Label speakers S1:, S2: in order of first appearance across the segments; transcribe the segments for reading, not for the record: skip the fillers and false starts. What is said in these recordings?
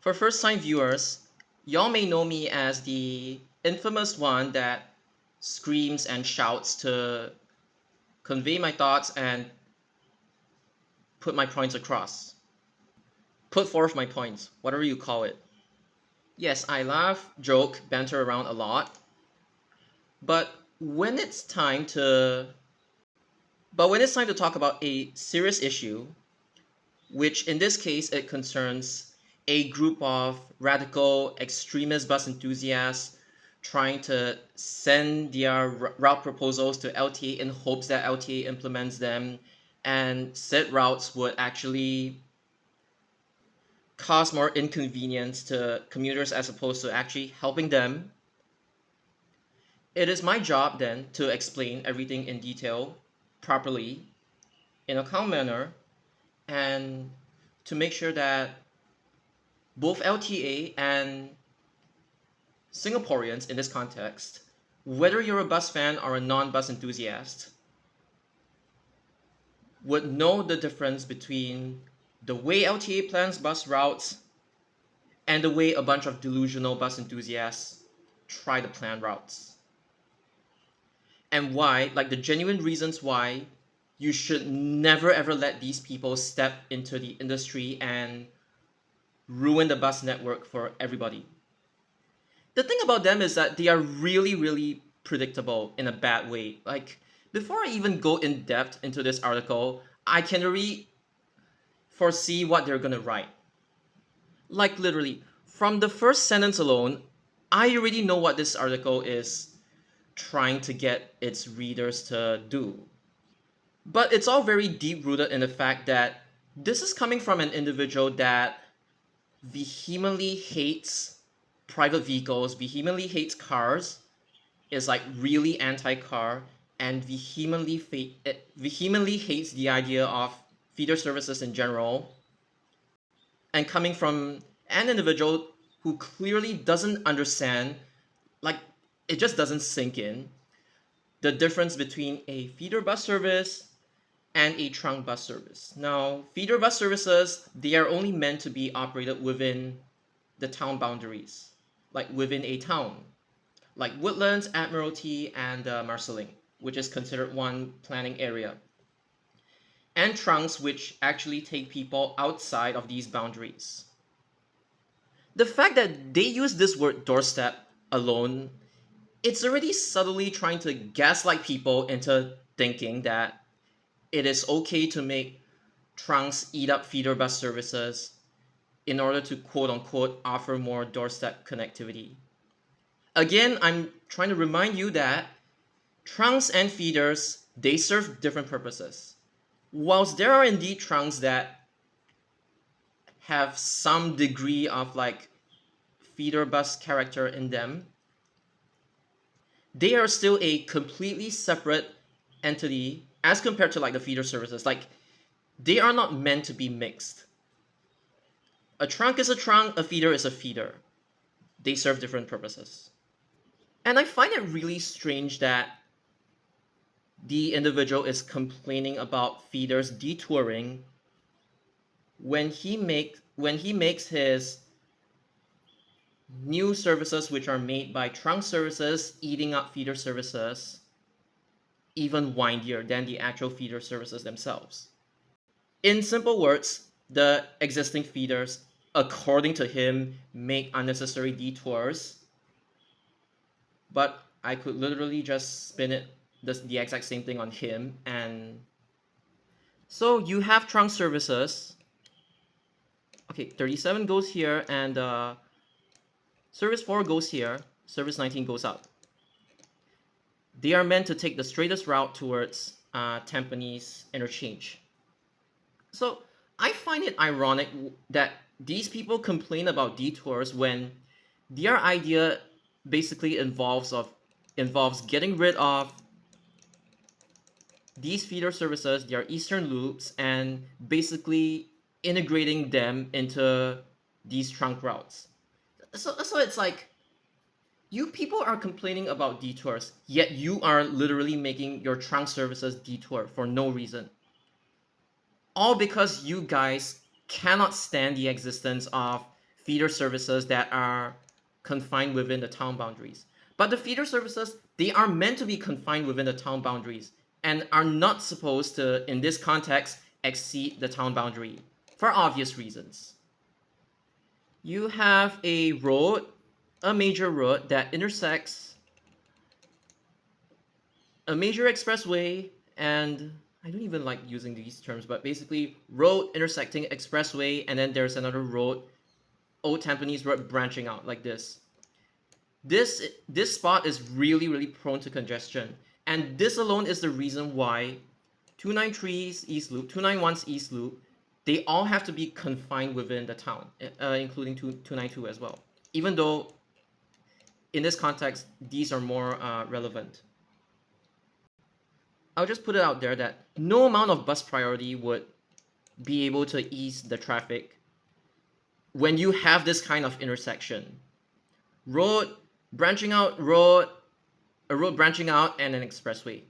S1: For first-time viewers, y'all may know me as the infamous one that screams and shouts to convey my thoughts and put my points across. Put forth my points, whatever you call it. Yes, I laugh, joke, banter around a lot, but when it's time to talk about a serious issue, which in this case it concerns a group of radical extremist bus enthusiasts trying to send their route proposals to LTA in hopes that LTA implements them, and said routes would actually cause more inconvenience to commuters as opposed to actually helping them. It is my job then to explain everything in detail, properly, in a calm manner, and to make sure that both LTA and Singaporeans in this context, whether you're a bus fan or a non-bus enthusiast, would know the difference between the way LTA plans bus routes and the way a bunch of delusional bus enthusiasts try to plan routes. And why, like the genuine reasons why you should never ever let these people step into the industry and ruin the bus network for everybody. The thing about them is that they are really, really predictable in a bad way. Like, before I even go in depth into this article, I can already foresee what they're gonna write. Like, literally, from the first sentence alone, I already know what this article is trying to get its readers to do. But it's all very deep rooted in the fact that this is coming from an individual that vehemently hates private vehicles, vehemently hates cars, is like really anti-car, and vehemently hates the idea of feeder services in general. And coming from an individual who clearly doesn't understand, like it just doesn't sink in, the difference between a feeder bus service and a trunk bus service. Now, feeder bus services, they are only meant to be operated within the town boundaries, like within a town, like Woodlands, Admiralty, and Marsiling, which is considered one planning area, and trunks, which actually take people outside of these boundaries. The fact that they use this word doorstep alone, it's already subtly trying to gaslight people into thinking that it is okay to make trunks eat up feeder bus services in order to quote unquote offer more doorstep connectivity. Again, I'm trying to remind you that trunks and feeders, they serve different purposes. Whilst there are indeed trunks that have some degree of like feeder bus character in them, they are still a completely separate entity as compared to like the feeder services. Like, they are not meant to be mixed. A trunk is a trunk, a feeder is a feeder. They serve different purposes. And I find it really strange that the individual is complaining about feeders detouring when he makes his new services, which are made by trunk services eating up feeder services, even windier than the actual feeder services themselves. In simple words, the existing feeders, according to him, make unnecessary detours, but I could literally just spin it the exact same thing on him. And so you have trunk services. Okay, 37 goes here, and service 4 goes here, service 19 goes out. They are meant to take the straightest route towards Tampines Interchange. So I find it ironic that these people complain about detours when their idea basically involves getting rid of these feeder services, their eastern loops, and basically integrating them into these trunk routes. So it's like, you people are complaining about detours, yet you are literally making your trunk services detour for no reason. All because you guys cannot stand the existence of feeder services that are confined within the town boundaries. But the feeder services, they are meant to be confined within the town boundaries and are not supposed to, in this context, exceed the town boundary for obvious reasons. You have a road, a major road that intersects a major expressway, and I don't even like using these terms, but basically road intersecting expressway, and then there's another road, Old Tampines Road, branching out like this. This spot is really prone to congestion, and this alone is the reason why 293's East Loop, 291's East Loop, they all have to be confined within the town, including 292 as well. Even though in this context these are more relevant. I'll just put it out there that no amount of bus priority would be able to ease the traffic when you have this kind of intersection. Road branching out, a road branching out, and an expressway.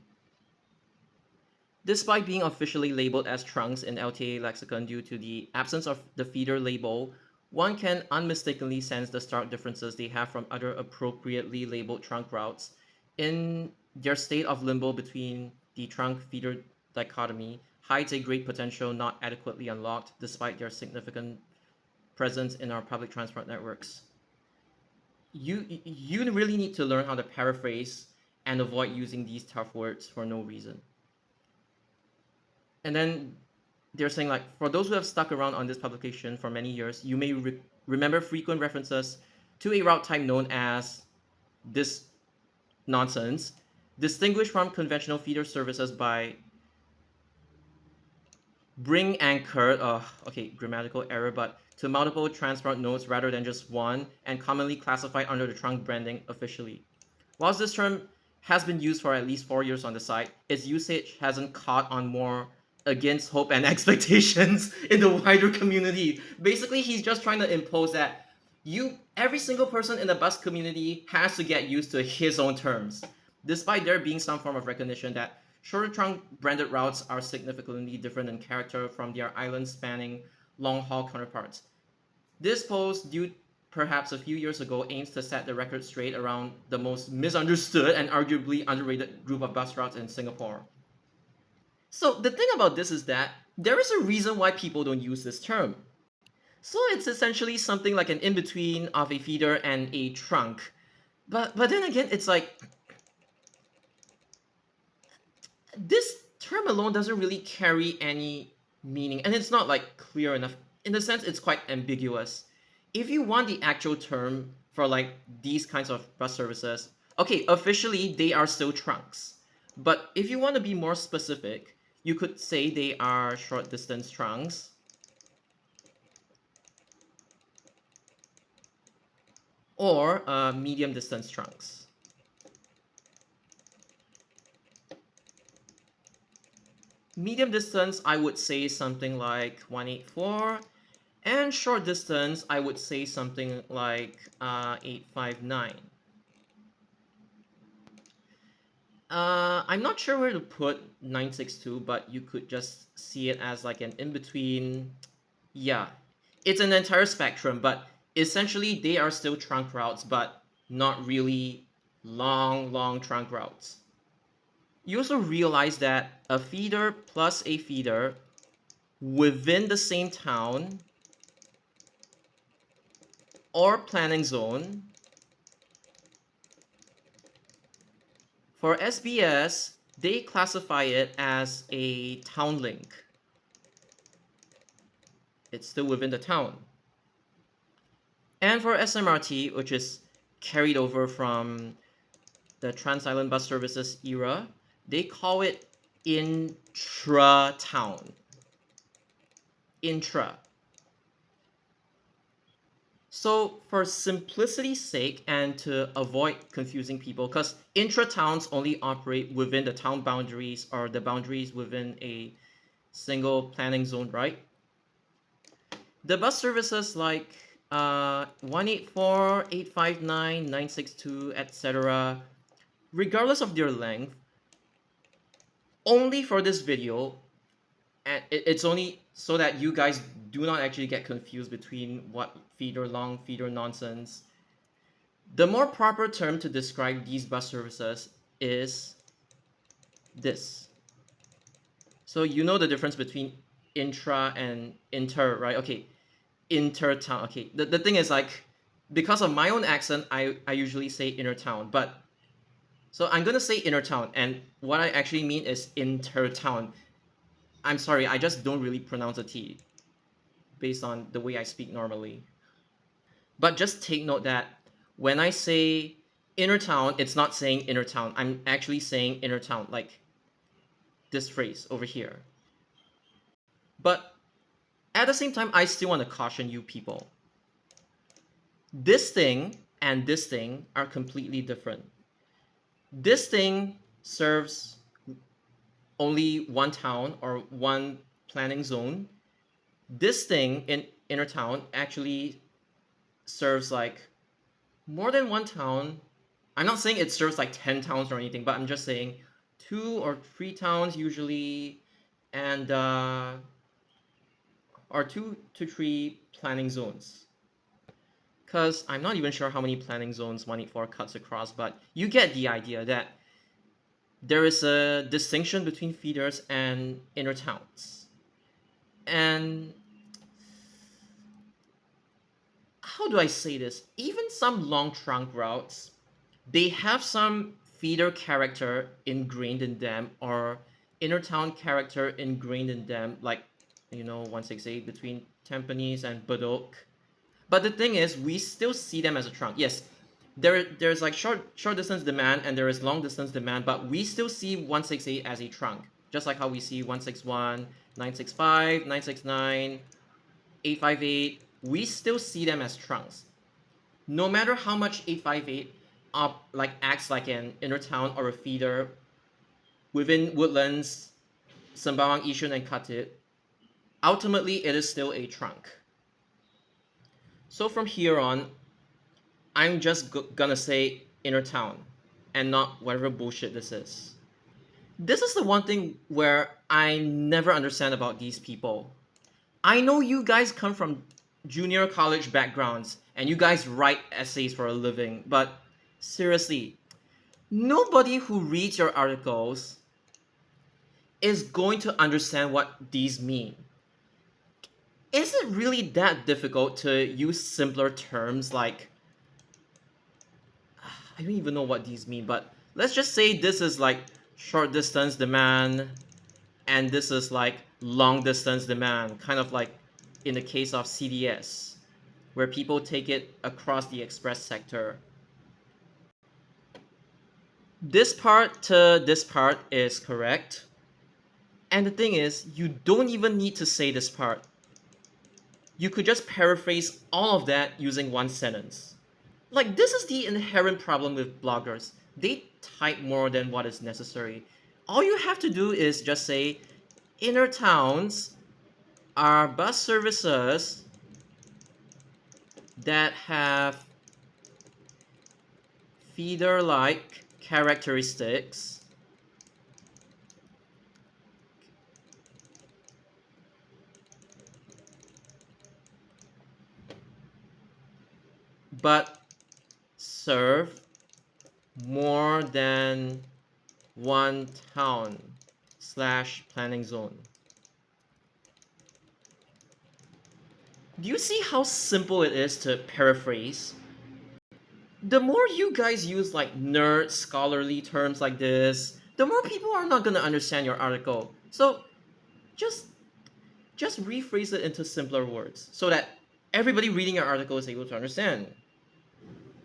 S1: Despite being officially labeled as trunks in LTA lexicon due to the absence of the feeder label, one can unmistakably sense the stark differences they have from other appropriately labeled trunk routes in their state of limbo between the trunk-feeder dichotomy hides a great potential not adequately unlocked despite their significant presence in our public transport networks. You really need to learn how to paraphrase and avoid using these tough words for no reason. And then they're saying, like, for those who have stuck around on this publication for many years, you may remember frequent references to a route type known as this nonsense, distinguished from conventional feeder services by bring anchored, okay, grammatical error, but to multiple transport nodes rather than just one, and commonly classified under the trunk branding officially. Whilst this term has been used for at least 4 years on the site, its usage hasn't caught on more against hope and expectations in the wider community. Basically, he's just trying to impose that every single person in the bus community has to get used to his own terms, despite there being some form of recognition that shorter trunk branded routes are significantly different in character from their island spanning long haul counterparts. This post, due perhaps a few years ago, aims to set the record straight around the most misunderstood and arguably underrated group of bus routes in Singapore. So the thing about this is that there is a reason why people don't use this term. So it's essentially something like an in-between of a feeder and a trunk. But then again, it's like this term alone doesn't really carry any meaning, and it's not like clear enough. In a sense, it's quite ambiguous. If you want the actual term for like these kinds of bus services, okay, officially they are still trunks. But if you want to be more specific, you could say they are short distance trunks. Or medium distance trunks. Medium distance, I would say something like 184, and short distance, I would say something like 859. I'm not sure where to put 962, but you could just see it as like an in-between. Yeah, it's an entire spectrum, but essentially they are still trunk routes, but not really long trunk routes. You also realize that a feeder plus a feeder within the same town or planning zone, for SBS, they classify it as a town link. It's still within the town. And for SMRT, which is carried over from the Trans-Island Bus Services era, they call it intra-town. Intra. So for simplicity's sake and to avoid confusing people, because intra-towns only operate within the town boundaries or the boundaries within a single planning zone, right? The bus services like 184, 859, 962, etc., regardless of their length, only for this video, and it's only so that you guys do not actually get confused between what feeder long, feeder nonsense. The more proper term to describe these bus services is this. So you know the difference between intra and inter, right? Okay, inter town. Okay, the thing is like, because of my own accent, I usually say inner town, but so I'm gonna say inner town, and what I actually mean is inter town. I'm sorry, I just don't really pronounce a T based on the way I speak normally. But just take note that when I say inner town, it's not saying inner town. I'm actually saying inner town, like this phrase over here. But at the same time, I still want to caution you people. This thing and this thing are completely different. This thing serves only one town or one planning zone. This thing in inner town actually serves like more than one town. I'm not saying it serves like 10 towns or anything, but I'm just saying 2 or 3 towns usually, and or 2 to 3 planning zones. Because I'm not even sure how many planning zones 184 cuts across, but you get the idea that there is a distinction between feeders and inner towns. And how do I say this? Even some long trunk routes, they have some feeder character ingrained in them or inner town character ingrained in them, like 168 between Tampines and Badok. But the thing is, we still see them as a trunk. Yes, there's like short distance demand and there is long distance demand, but we still see 168 as a trunk, just like how we see 161, 965, 969, 858. We still see them as trunks. No matter how much 858 like acts like an inner town or a feeder within Woodlands, Sembawang, Yishun, and Khatib, ultimately it is still a trunk. So from here on, I'm just gonna say inner town and not whatever bullshit this is. This is the one thing where I never understand about these people. I know you guys come from junior college backgrounds and you guys write essays for a living, but seriously, nobody who reads your articles is going to understand what these mean. Is it really that difficult to use simpler terms like, I don't even know what these mean, but let's just say this is like short distance demand and this is like long distance demand, kind of like in the case of CDS, where people take it across the express sector. This part to this part is correct. And the thing is, you don't even need to say this part. You could just paraphrase all of that using one sentence. Like, this is the inherent problem with bloggers. They type more than what is necessary. All you have to do is just say, inner towns are bus services that have feeder-like characteristics but serve more than one town / planning zone. Do you see how simple it is to paraphrase? The more you guys use like nerd scholarly terms like this, the more people are not gonna understand your article. So just rephrase it into simpler words so that everybody reading your article is able to understand.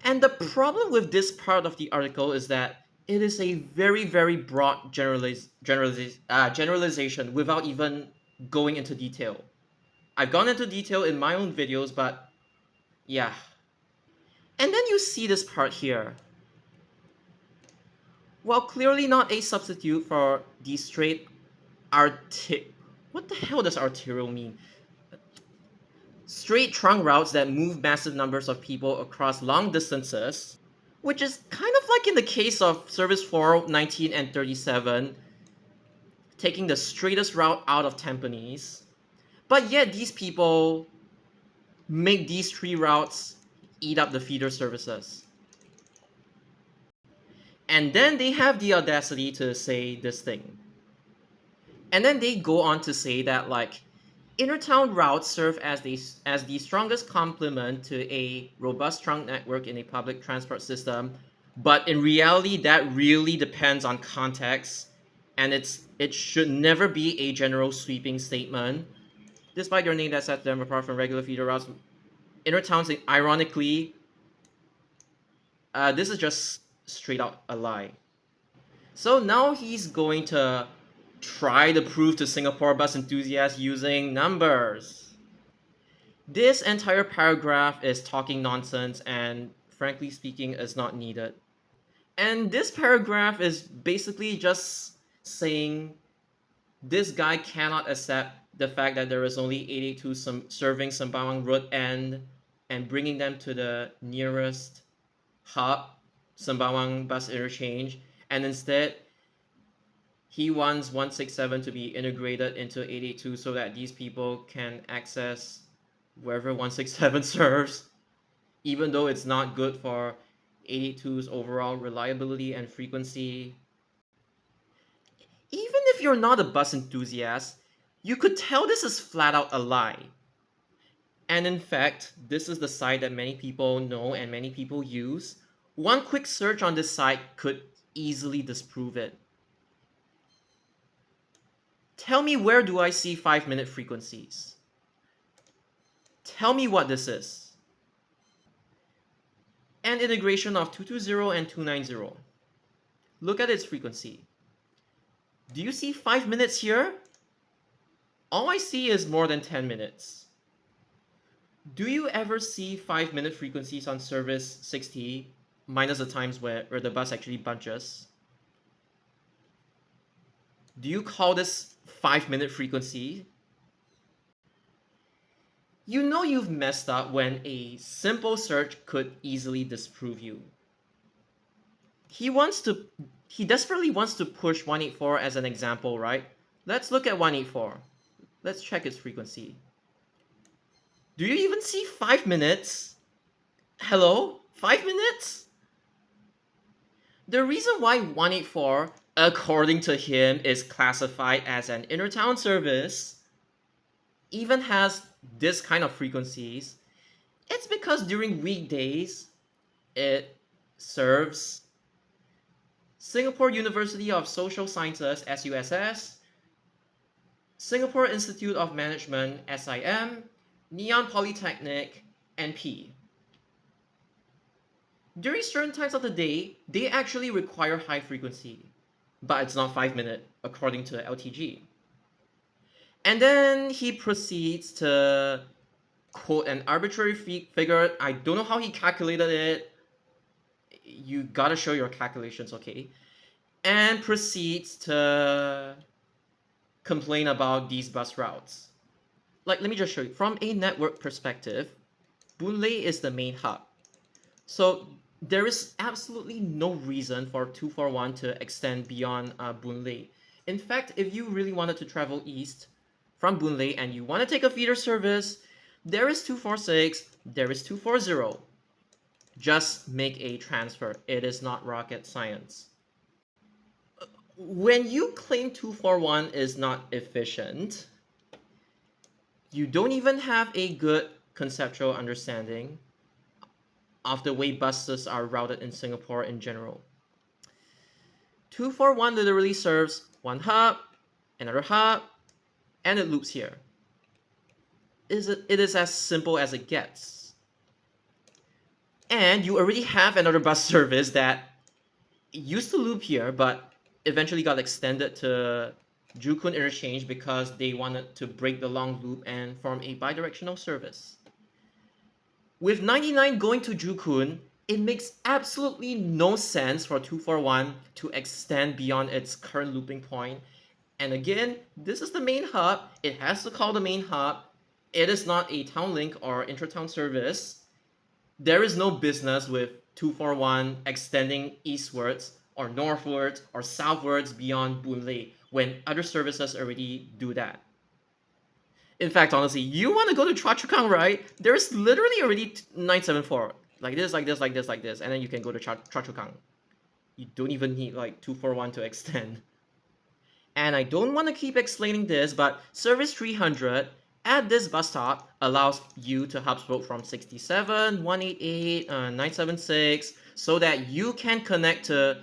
S1: And the problem with this part of the article is that it is a very, very broad generalization without even going into detail. I've gone into detail in my own videos, but yeah. And then you see this part here. While clearly not a substitute for the straight what the hell does arterial mean? Straight trunk routes that move massive numbers of people across long distances, which is kind of like in the case of Service 4, 19, and 37, taking the straightest route out of Tampines. But yet these people make these three routes eat up the feeder services. And then they have the audacity to say this thing. And then they go on to say that like intertown routes serve as the strongest complement to a robust trunk network in a public transport system, but in reality that really depends on context, and it should never be a general sweeping statement. Despite their name that sets them apart from regular feeder routes, intertowns ironically, this is just straight out a lie. So now he's going to try to prove to Singapore bus enthusiasts using numbers. This entire paragraph is talking nonsense and, frankly speaking, is not needed. And this paragraph is basically just saying this guy cannot accept the fact that there is only 82 serving Sembawang Road End and bringing them to the nearest hub, Sembawang bus interchange, and instead he wants 167 to be integrated into 82 so that these people can access wherever 167 serves, even though it's not good for 82's overall reliability and frequency. Even if you're not a bus enthusiast, you could tell this is flat out a lie. And in fact, this is the site that many people know and many people use. One quick search on this site could easily disprove it. Tell me, where do I see 5-minute frequencies? Tell me what this is. And integration of 220 and 290. Look at its frequency. Do you see 5 minutes here? All I see is more than 10 minutes. Do you ever see 5-minute frequencies on service 60 minus the times where the bus actually bunches? Do you call this 5-minute frequency? You know you've messed up when a simple search could easily disprove you. He desperately wants to push 184 as an example, right? Let's look at 184. Let's check its frequency. Do you even see 5 minutes? Hello? 5 minutes? The reason why 184, according to him, is classified as an intertown service, even has this kind of frequencies, it's because during weekdays, it serves Singapore University of Social Sciences, SUSS, Singapore Institute of Management, SIM, Neon Polytechnic, NP. During certain times of the day, they actually require high frequency, but it's not 5-minute, according to LTG. And then he proceeds to quote an arbitrary figure. I don't know how he calculated it. You gotta show your calculations, okay? And proceeds to complain about these bus routes. Like, let me just show you. From a network perspective, Boon Lay is the main hub. So there is absolutely no reason for 241 to extend beyond Boon Lay. In fact, if you really wanted to travel east from Boon Lay and you want to take a feeder service, there is 246, there is 240. Just make a transfer. It is not rocket science. When you claim 241 is not efficient, you don't even have a good conceptual understanding of the way buses are routed in Singapore in general. 241 literally serves one hub, another hub, and it loops here. It is as simple as it gets. And you already have another bus service that used to loop here, but eventually got extended to Joo Koon Interchange because they wanted to break the long loop and form a bidirectional service. With 99 going to Joo Koon, it makes absolutely no sense for 241 to extend beyond its current looping point. And again, this is the main hub. It has to call the main hub. It is not a town link or intertown service. There is no business with 241 extending eastwards or northwards or southwards beyond Boon Lay when other services already do that. In fact, honestly, you want to go to Chua Chu Kang, right? There's literally already 974. Like this, like this, like this, like this. And then you can go to Chua Chu Kang. You don't even need like 241 to extend. And I don't want to keep explaining this, but Service 300 at this bus stop allows you to hub spoke from 67, 188, 976, so that you can connect to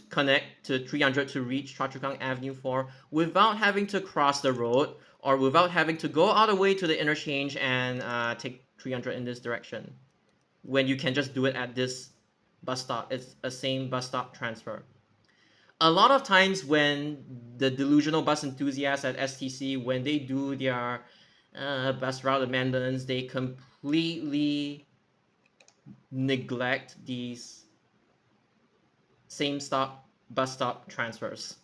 S1: connect to 300 to reach Chua Chu Kang Avenue 4 without having to cross the road or without having to go all the way to the interchange and take 300 in this direction. When you can just do it at this bus stop, it's a same bus stop transfer. A lot of times when the delusional bus enthusiasts at STC, when they do their bus route amendments, they completely neglect these same stop bus stop transfers.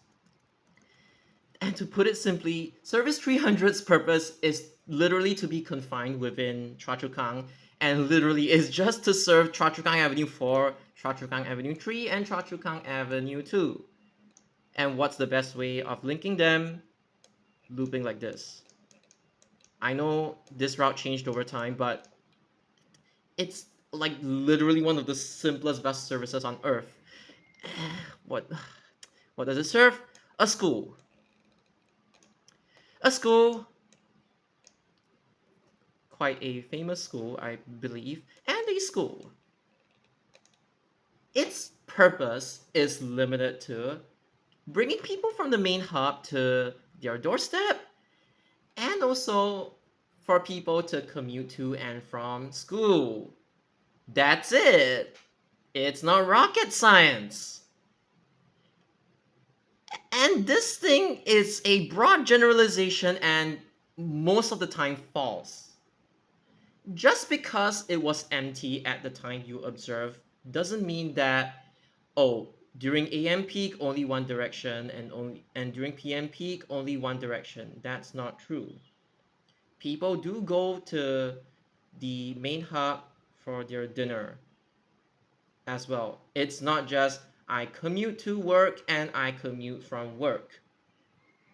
S1: And to put it simply, Service 300's purpose is literally to be confined within Chua Chu Kang, and literally is just to serve Chua Chu Kang Avenue 4, Chua Chu Kang Avenue 3, and Chua Chu Kang Avenue 2. And what's the best way of linking them? Looping like this. I know this route changed over time, but it's like literally one of the simplest bus services on earth. What does it serve? A school. A school, quite a famous school, I believe, and a school. Its purpose is limited to bringing people from the main hub to their doorstep, and also for people to commute to and from school. That's it. It's not rocket science. And this thing is a broad generalization and most of the time false. Just because it was empty at the time you observe doesn't mean that, oh, during AM peak only one direction and during PM peak only one direction. That's not true. People do go to the main hub for their dinner as well. It's not just I commute to work and I commute from work.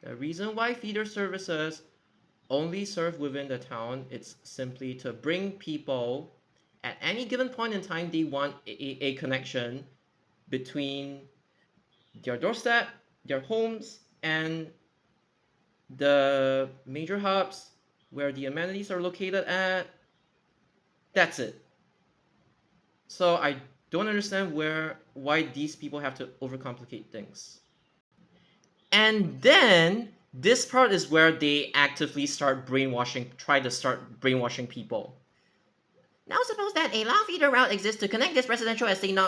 S1: The reason why feeder services only serve within the town, it's simply to bring people at any given point in time they want a connection between their doorstep, their homes, and the major hubs where the amenities are located at. That's it. So I don't understand why these people have to overcomplicate things. And then this part is where they actively try to start brainwashing people. Now suppose that a long feeder route exists to connect this residential estate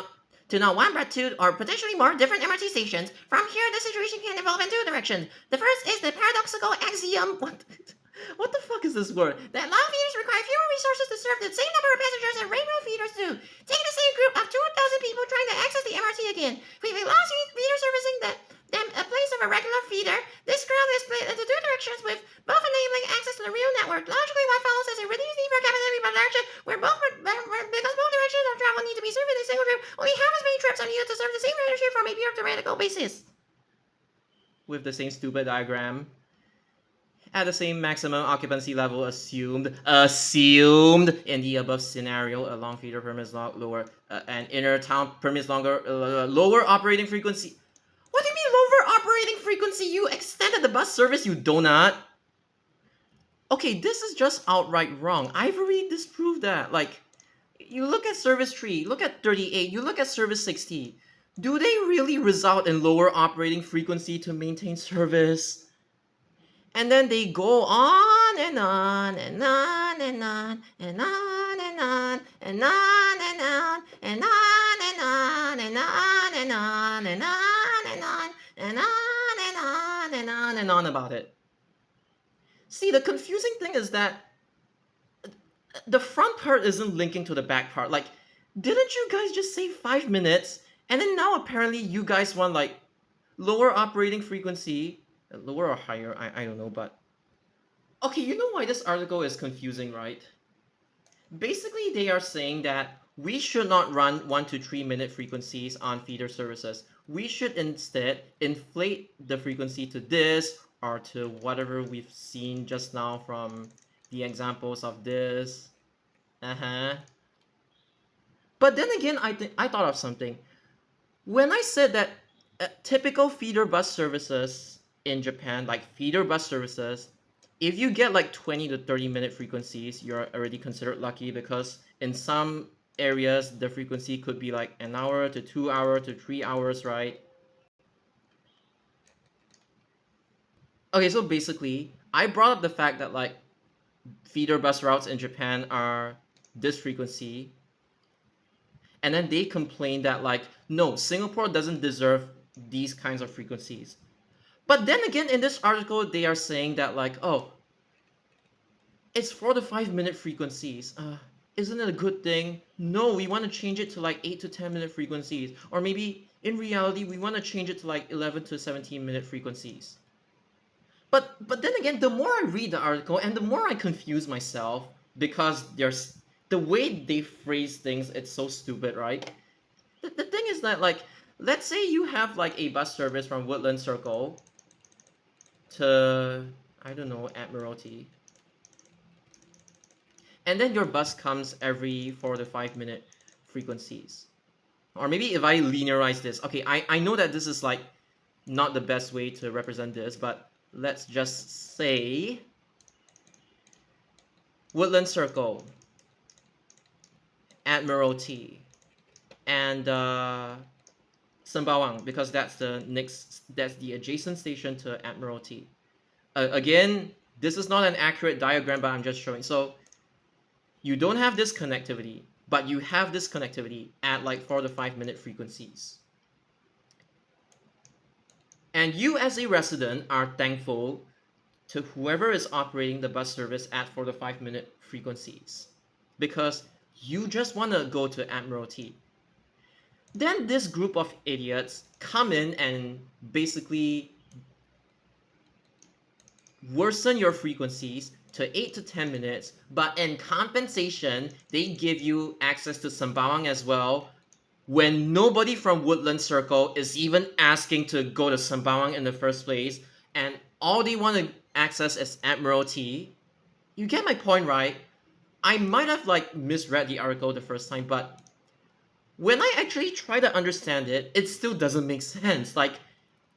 S1: to not one but two or potentially more different MRT stations. From here, the situation can evolve in two directions. The first is the paradoxical axiom. What the fuck is this word? That long feeders require fewer resources to serve the same number of passengers that railroad feeders do. Take the same group of 2,000 people trying to access the MRT again. We have a long feeder servicing them a place of a regular feeder. This crowd is split into two directions with both enabling access to the real network. Logically, what follows is a reduced need for capacity by direction because both directions of travel need to be served in a single trip. Only half as many trips are needed to serve the same ridership from a pure theoretical basis. With the same stupid diagram. At the same maximum occupancy level assumed in the above scenario, a long feeder permits lower and inner town permits lower operating frequency. What do you mean lower operating frequency? You extended the bus service, you donut. Okay, this is just outright wrong. I've already disproved that. Like, you look at service 3, look at 38, you look at service 60. Do they really result in lower operating frequency to maintain service? And then they go on and on and on and on and on and on and on and on and on and on and on and on and on and on and on and on and on and on about it. See, the confusing thing is that the front part isn't linking to the back part. Like, didn't you guys just say 5 minutes? And then now apparently you guys want like lower operating frequency. Lower or higher, I don't know, but... Okay, you know why this article is confusing, right? Basically, they are saying that we should not run 1 to 3 minute frequencies on feeder services. We should instead inflate the frequency to this or to whatever we've seen just now from the examples of this. Uh-huh. But then again, I thought of something. When I said that typical feeder bus services in Japan, like feeder bus services, if you get like 20 to 30-minute frequencies, you're already considered lucky because in some areas the frequency could be like an hour to 2 hour to 3 hours, right? Okay, so basically, I brought up the fact that like feeder bus routes in Japan are this frequency, and then they complain that like no, Singapore doesn't deserve these kinds of frequencies. But then again, in this article, they are saying that like, oh, it's 4 to 5 minute frequencies. Isn't it a good thing? No, we want to change it to like 8 to 10 minute frequencies, or maybe in reality, we want to change it to like 11 to 17 minute frequencies. But then again, the more I read the article and the more I confuse myself because there's the way they phrase things, it's so stupid, right? The thing is that like, let's say you have like a bus service from Woodland Circle to, I don't know, Admiralty, and then your bus comes every 4 to 5 minute frequencies. Or maybe if I linearize this, okay, I know that this is like not the best way to represent this, but let's just say Woodland Circle, Admiralty, and Sembawang, because that's the adjacent station to Admiralty. Again, this is not an accurate diagram, but I'm just showing. So you don't have this connectivity, but you have this connectivity at like 4 to 5 minute frequencies. And you as a resident are thankful to whoever is operating the bus service at 4 to 5 minute frequencies because you just want to go to Admiralty. Then this group of idiots come in and basically worsen your frequencies to 8 to 10 minutes, but in compensation, they give you access to Sembawang as well when nobody from Woodland Circle is even asking to go to Sembawang in the first place, and all they want to access is Admiralty. You get my point, right? I might have like misread the article the first time, but when I actually try to understand it, it still doesn't make sense. Like,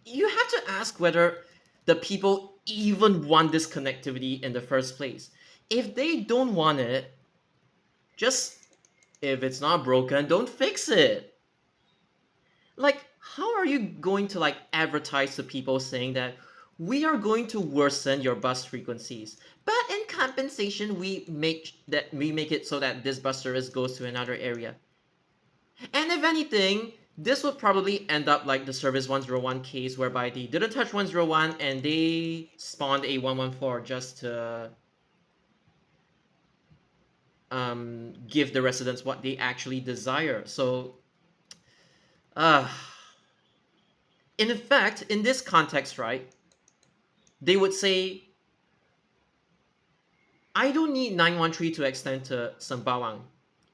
S1: you have to ask whether the people even want this connectivity in the first place. If they don't want it, just if it's not broken, don't fix it. Like, how are you going to like advertise to people saying that we are going to worsen your bus frequencies, but in compensation we make it so that this bus service goes to another area? And if anything, this would probably end up like the Service 101 case whereby they didn't touch 101 and they spawned a 114 just to give the residents what they actually desire. So, uh, in fact, in this context, right, they would say, I don't need 913 to extend to Sembawang.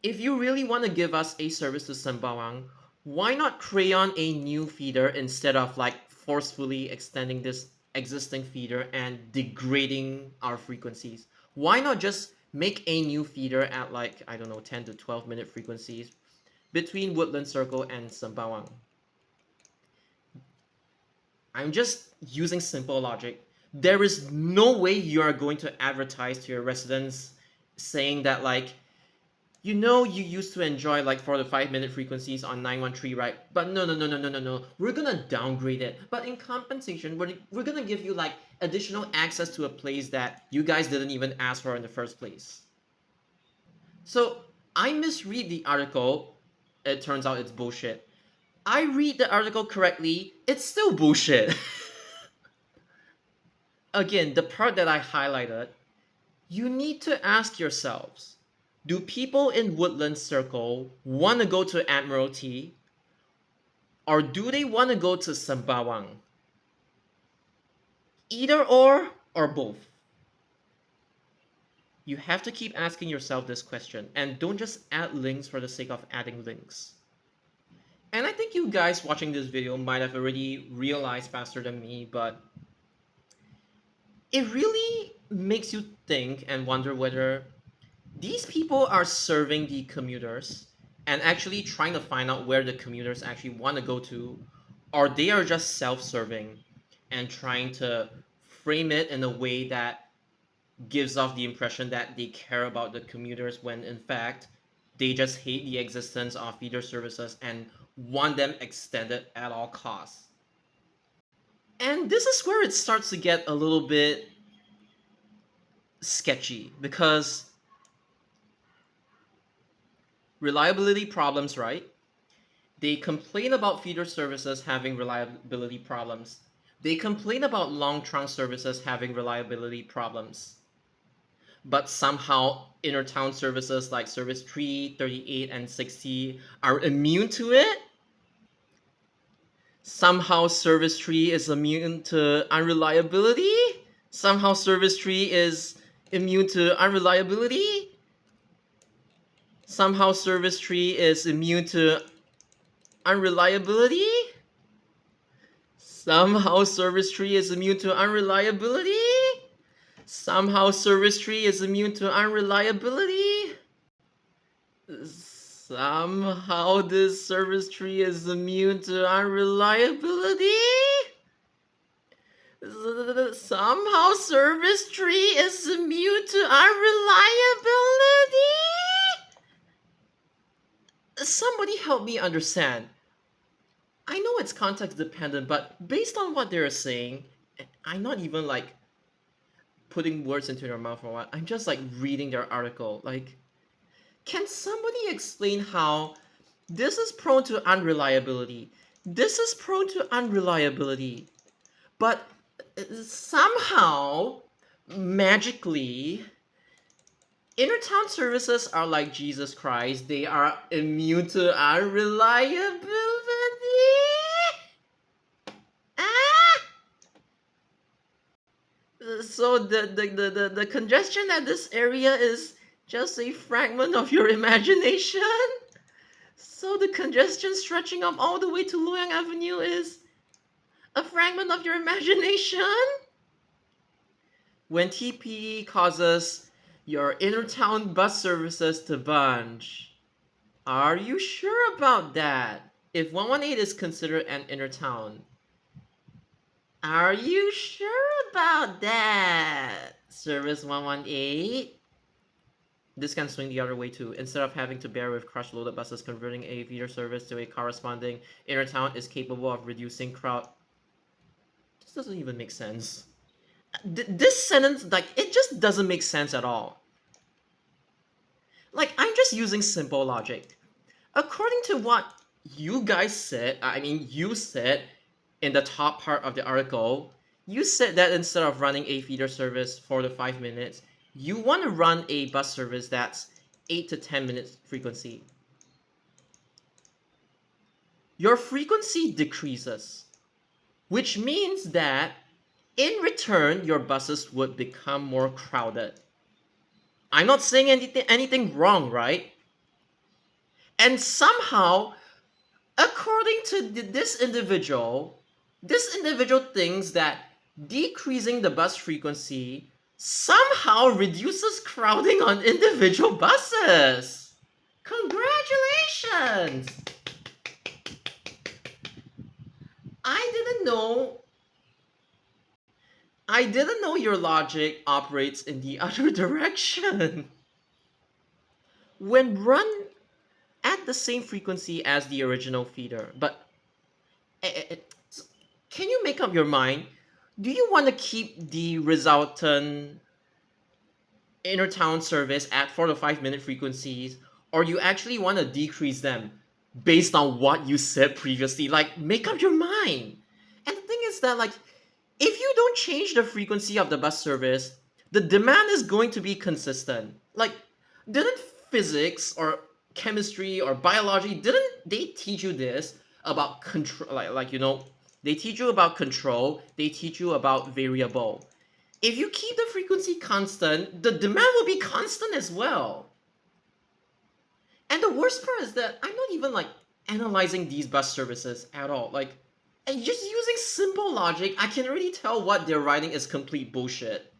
S1: If you really want to give us a service to Sembawang, why not crayon a new feeder instead of like forcefully extending this existing feeder and degrading our frequencies? Why not just make a new feeder at like, I don't know, 10 to 12 minute frequencies between Woodland Circle and Sembawang? I'm just using simple logic. There is no way you are going to advertise to your residents saying that like, you know, you used to enjoy like 4 to 5 minute frequencies on 913, right? But no. We're gonna downgrade it. But in compensation, we're gonna give you like additional access to a place that you guys didn't even ask for in the first place. So I misread the article. It turns out it's bullshit. I read the article correctly. It's still bullshit. Again, the part that I highlighted, you need to ask yourselves, do people in Woodland Circle want to go to Admiralty or do they want to go to Sembawang? Either or both. You have to keep asking yourself this question and don't just add links for the sake of adding links. And I think you guys watching this video might have already realized faster than me, but it really makes you think and wonder whether these people are serving the commuters and actually trying to find out where the commuters actually want to go to, or they are just self-serving and trying to frame it in a way that gives off the impression that they care about the commuters when in fact they just hate the existence of feeder services and want them extended at all costs. And this is where it starts to get a little bit sketchy because reliability problems, right? They complain about feeder services having reliability problems. They complain about long trunk services having reliability problems. But somehow intertown services like service 3, 38, and 60 are immune to it. Somehow service 3 is immune to unreliability. Somehow service 3 is immune to unreliability. Somehow service 3 is immune to unreliability. Somehow service 3 is immune to unreliability. Somehow service 3 is immune to unreliability. Somehow this service tree is immune to unreliability. Somehow service tree is immune to unreliability. Somebody help me understand. I know it's context dependent, but based on what they're saying, I'm not even like putting words into their mouth or what. I'm just like reading their article. Like, can somebody explain how this is prone to unreliability? This is prone to unreliability. But somehow, magically, intertown services are like Jesus Christ. They are immune to unreliability. Ah! So the congestion at this area is just a fragment of your imagination? So the congestion stretching up all the way to Loyang Avenue is a fragment of your imagination? When TP causes your intertown bus services to bunch, are you sure about that? If 118 is considered an intertown, are you sure about that? Service 118? This can swing the other way too. Instead of having to bear with crush loaded buses, converting a feeder service to a corresponding intertown is capable of reducing crowd. This doesn't even make sense. This sentence, like, it just doesn't make sense at all. Like, I'm just using simple logic. According to what you guys said, you said in the top part of the article, you said that instead of running a feeder service 4 to 5 minutes, you want to run a bus service that's 8 to 10 minutes frequency. Your frequency decreases, which means that in return, your buses would become more crowded. I'm not saying anything wrong, right? And somehow, according to this individual thinks that decreasing the bus frequency somehow reduces crowding on individual buses. Congratulations! I didn't know your logic operates in the other direction. When run at the same frequency as the original feeder, but can you make up your mind? Do you want to keep the resultant intertown service at 4 to 5 minute frequencies, or you actually want to decrease them based on what you said previously? Like, make up your mind. And the thing is that, like, if you don't change the frequency of the bus service, the demand is going to be consistent. Like, didn't physics or chemistry or biology, didn't they teach you this about control? They teach you about control, they teach you about variable. If you keep the frequency constant, the demand will be constant as well. And the worst part is that I'm not even like analyzing these bus services at all. Like, And just using simple logic, I can already tell what they're writing is complete bullshit.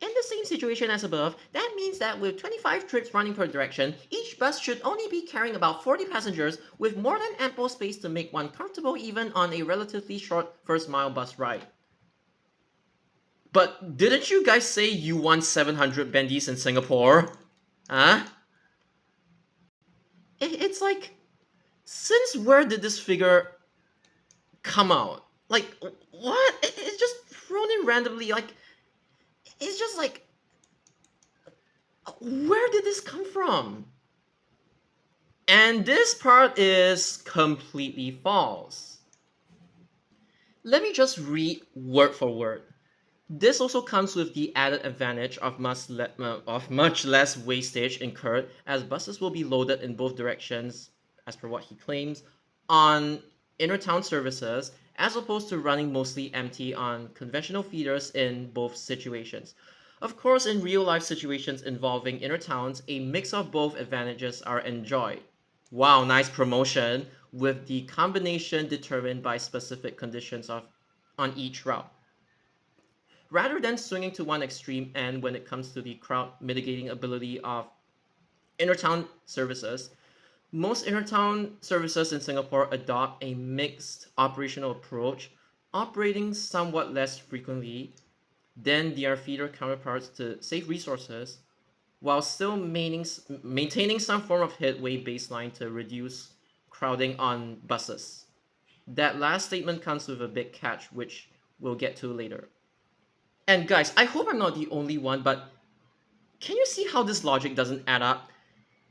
S1: In the same situation as above, that means that with 25 trips running per direction, each bus should only be carrying about 40 passengers with more than ample space to make one comfortable even on a relatively short first mile bus ride. But didn't you guys say you want 700 bendies in Singapore? Huh? It's like, since where did this figure come out? Like, what? It's just thrown in randomly. Like, it's just like, where did this come from? And this part is completely false. Let me just read word for word. This also comes with the added advantage of much less wastage incurred, as buses will be loaded in both directions, as per what he claims, on inter-town services, as opposed to running mostly empty on conventional feeders in both situations. Of course, in real-life situations involving inter-towns, a mix of both advantages are enjoyed. Wow, nice promotion, with the combination determined by specific conditions on each route. Rather than swinging to one extreme end when it comes to the crowd mitigating ability of intertown services, most intertown services in Singapore adopt a mixed operational approach, operating somewhat less frequently than their feeder counterparts to save resources, while still maintaining some form of headway baseline to reduce crowding on buses. That last statement comes with a big catch, which we'll get to later. And guys, I hope I'm not the only one, but can you see how this logic doesn't add up?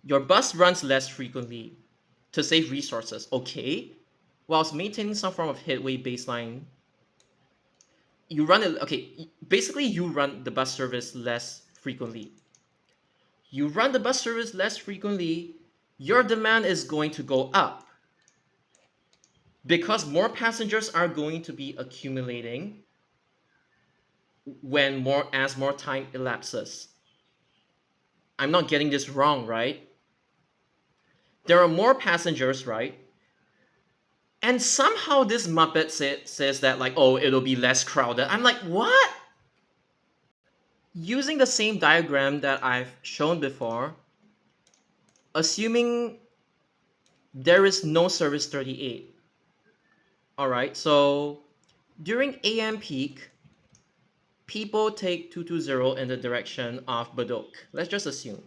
S1: Your bus runs less frequently to save resources, okay? Whilst maintaining some form of headway baseline, you run it, okay, basically you run the bus service less frequently. You run the bus service less frequently, your demand is going to go up because more passengers are going to be accumulating as more time elapses. I'm not getting this wrong, right? There are more passengers, right? And somehow this Muppet says that, like, oh, it'll be less crowded. I'm like, what? Using the same diagram that I've shown before, assuming there is no service 38. Alright, so during AM peak, people take 220 in the direction of Bedok. Let's just assume.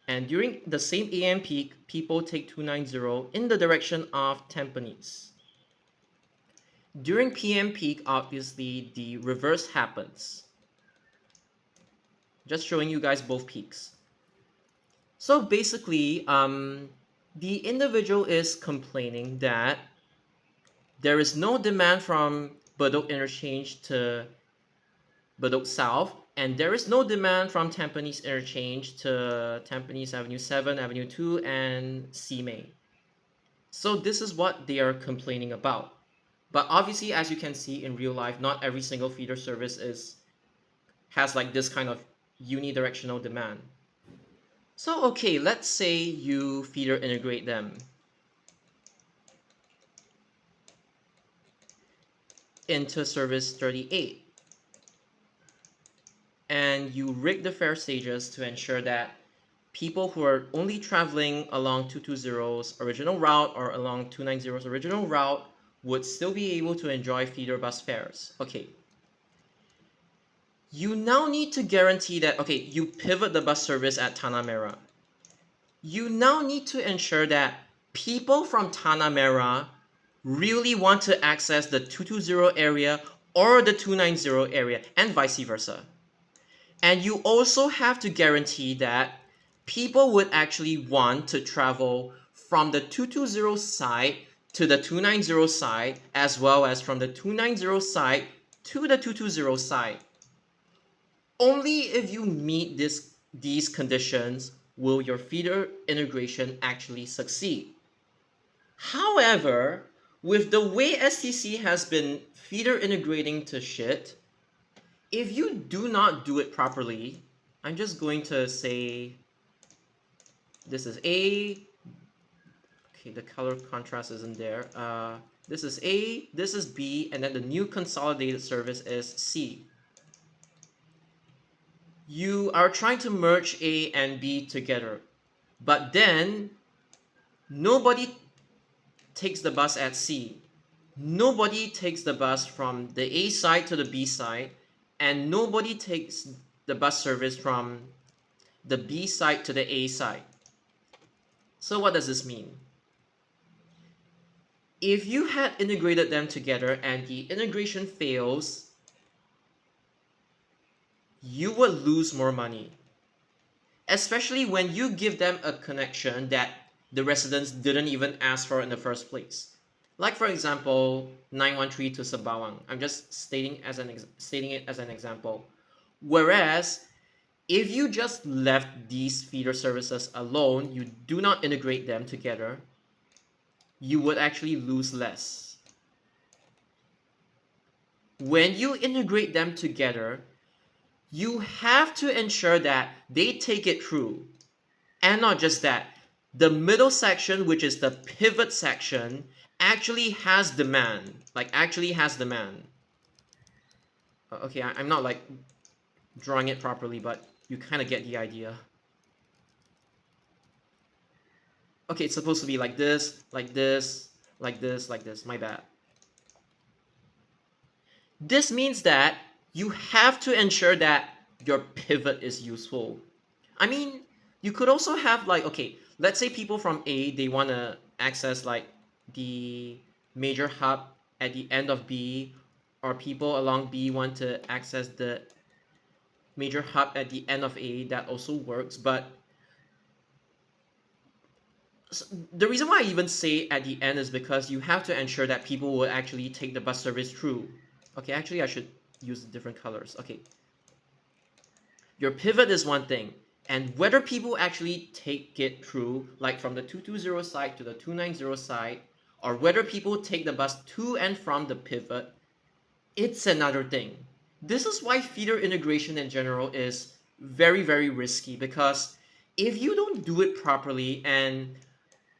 S1: And during the same AM peak, people take 290 in the direction of Tampines. During PM peak, obviously, the reverse happens. Just showing you guys both peaks. So basically, the individual is complaining that there is no demand from Bedok Interchange to Bedok South, and there is no demand from Tampines Interchange to Tampines Avenue 7, Avenue 2, and Simei. So this is what they are complaining about. But obviously, as you can see in real life, not every single feeder service has like this kind of unidirectional demand. So okay, let's say you feeder integrate them into service 38. And you rig the fare stages to ensure that people who are only traveling along 220's original route or along 290's original route would still be able to enjoy feeder bus fares. Okay. You now need to guarantee that, okay, you pivot the bus service at Tanah Merah. You now need to ensure that people from Tanah Merah really want to access the 220 area or the 290 area and vice versa. And you also have to guarantee that people would actually want to travel from the 220 side to the 290 side, as well as from the 290 side to the 220 side. Only if you meet these conditions will your feeder integration actually succeed. However, with the way STC has been feeder integrating to shit, if you do not do it properly, I'm just going to say this is A. Okay, the color contrast isn't there. This is A, this is B, and then the new consolidated service is C. You are trying to merge A and B together, but then nobody takes the bus at C. Nobody takes the bus from the A side to the B side, and nobody takes the bus service from the B side to the A side. So what does this mean? If you had integrated them together and the integration fails, you would lose more money. Especially when you give them a connection that the residents didn't even ask for in the first place. Like for example, 913 to Sabawang. I'm just stating it as an example. Whereas if you just left these feeder services alone, you do not integrate them together, you would actually lose less. When you integrate them together, you have to ensure that they take it through. And not just that, the middle section, which is the pivot section, actually has demand. Okay, I'm not like drawing it properly, but you kind of get the idea. Okay, it's supposed to be like this, like this, like this, like this. My bad. This means that you have to ensure that your pivot is useful. I mean, you could also have like, okay, let's say people from A, they want to access like the major hub at the end of B, or people along B want to access the major hub at the end of A. That also works, but the reason why I even say at the end is because you have to ensure that people will actually take the bus service through. Okay, actually I should use different colors. Okay, your pivot is one thing, and whether people actually take it through, like from the 220 side to the 290 side, or whether people take the bus to and from the pivot, it's another thing. This is why feeder integration in general is very, very risky, because if you don't do it properly and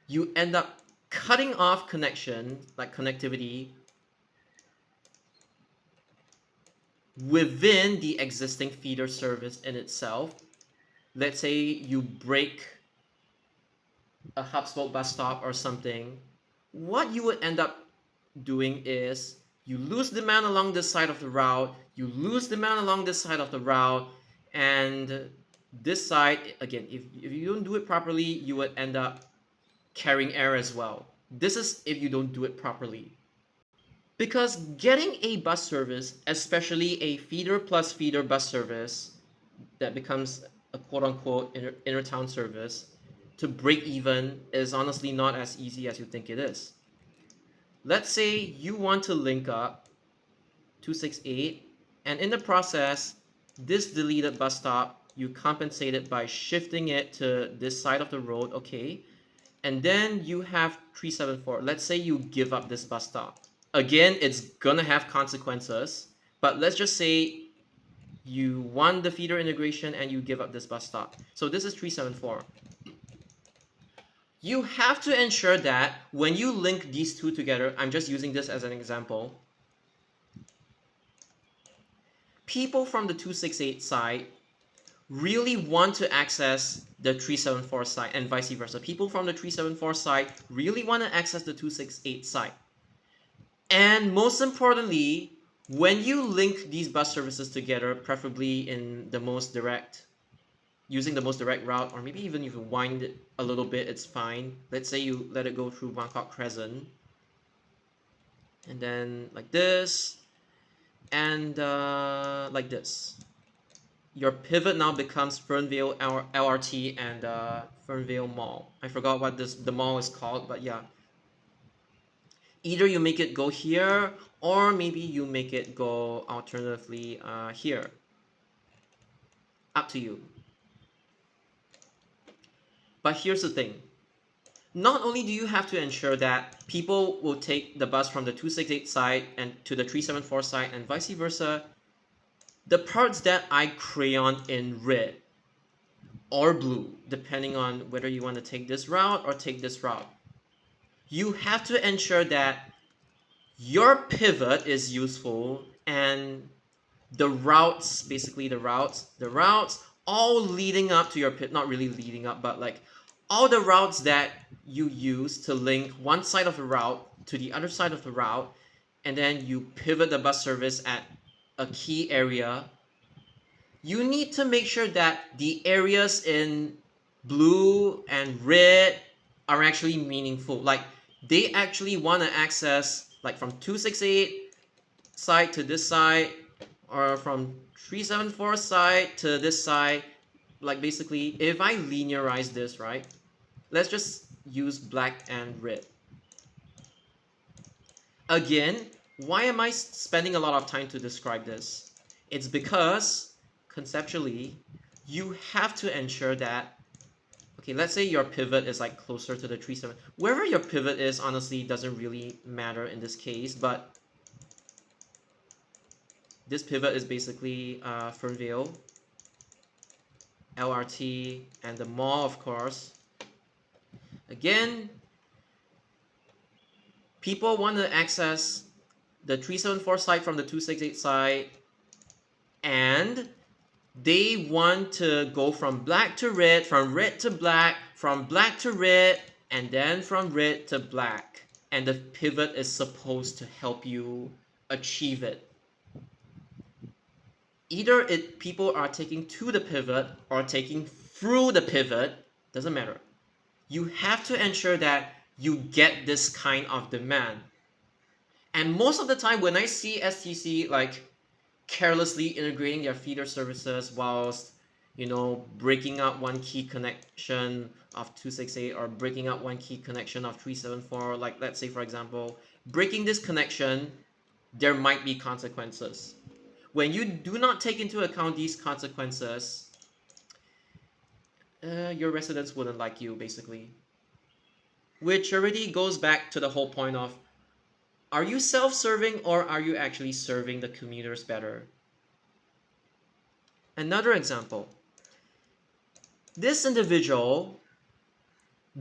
S1: you end up cutting off connection, like connectivity, within the existing feeder service in itself. Let's say you break a hub spoke bus stop or something, what you would end up doing is you lose demand along this side of the route, you lose demand along this side of the route, and this side, again, if you don't do it properly, you would end up carrying air as well. This is if you don't do it properly. Because getting a bus service, especially a feeder plus feeder bus service that becomes a quote unquote inner town service, to break even is honestly not as easy as you think it is. Let's say you want to link up 268, and in the process, this deleted bus stop, you compensate it by shifting it to this side of the road, okay? And then you have 374. Let's say you give up this bus stop. Again, it's gonna have consequences, but let's just say you want the feeder integration and you give up this bus stop. So this is 374. You have to ensure that when you link these two together, I'm just using this as an example, people from the 268 side really want to access the 374 side and vice versa. People from the 374 side really want to access the 268 side. And most importantly, when you link these bus services together, preferably in the most direct, using the most direct route, or maybe even if you wind it a little bit, it's fine. Let's say you let it go through Bangkok Crescent, and then like this, and like this. Your pivot now becomes Fernvale LRT and Fernvale Mall. I forgot what the mall is called, but yeah. Either you make it go here, or maybe you make it go alternatively here. Up to you. But here's the thing. Not only do you have to ensure that people will take the bus from the 268 side and to the 374 side and vice versa, the parts that I crayon in red or blue, depending on whether you want to take this route or take this route, you have to ensure that your pivot is useful and the routes, basically the routes all leading up to your pivot, not really leading up, but like all the routes that you use to link one side of the route to the other side of the route, and then you pivot the bus service at a key area. You need to make sure that the areas in blue and red are actually meaningful. Like they actually want to access like from 268 side to this side, or from 374 side to this side. Like basically, if I linearize this, right? Let's just use black and red. Again, why am I spending a lot of time to describe this? It's because conceptually, you have to ensure that, okay, let's say your pivot is like closer to the 3-7. Wherever your pivot is, honestly, doesn't really matter in this case, but this pivot is basically Fernvale, LRT, and the mall, of course. Again, people want to access the 374 side from the 268 side, and they want to go from black to red, from red to black, from black to red, and then from red to black. And the pivot is supposed to help you achieve it. Either people are taking to the pivot or taking through the pivot, doesn't matter. You have to ensure that you get this kind of demand. And most of the time when I see STC like carelessly integrating their feeder services whilst, breaking up one key connection of 268 or breaking up one key connection of 374, like let's say for example, breaking this connection, there might be consequences. When you do not take into account these consequences, your residents wouldn't like you, basically. Which already goes back to the whole point of, are you self-serving or are you actually serving the commuters better? Another example. This individual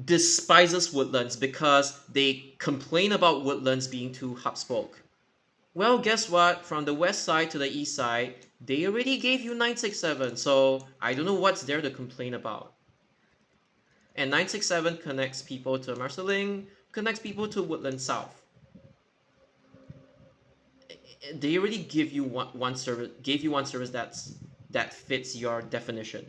S1: despises Woodlands because they complain about Woodlands being too hub-spoke. Well, guess what? From the west side to the east side, they already gave you 967, so I don't know what's there to complain about. And 967 connects people to Marceling, connects people to Woodland South. They already give you one service, gave you one service that fits your definition.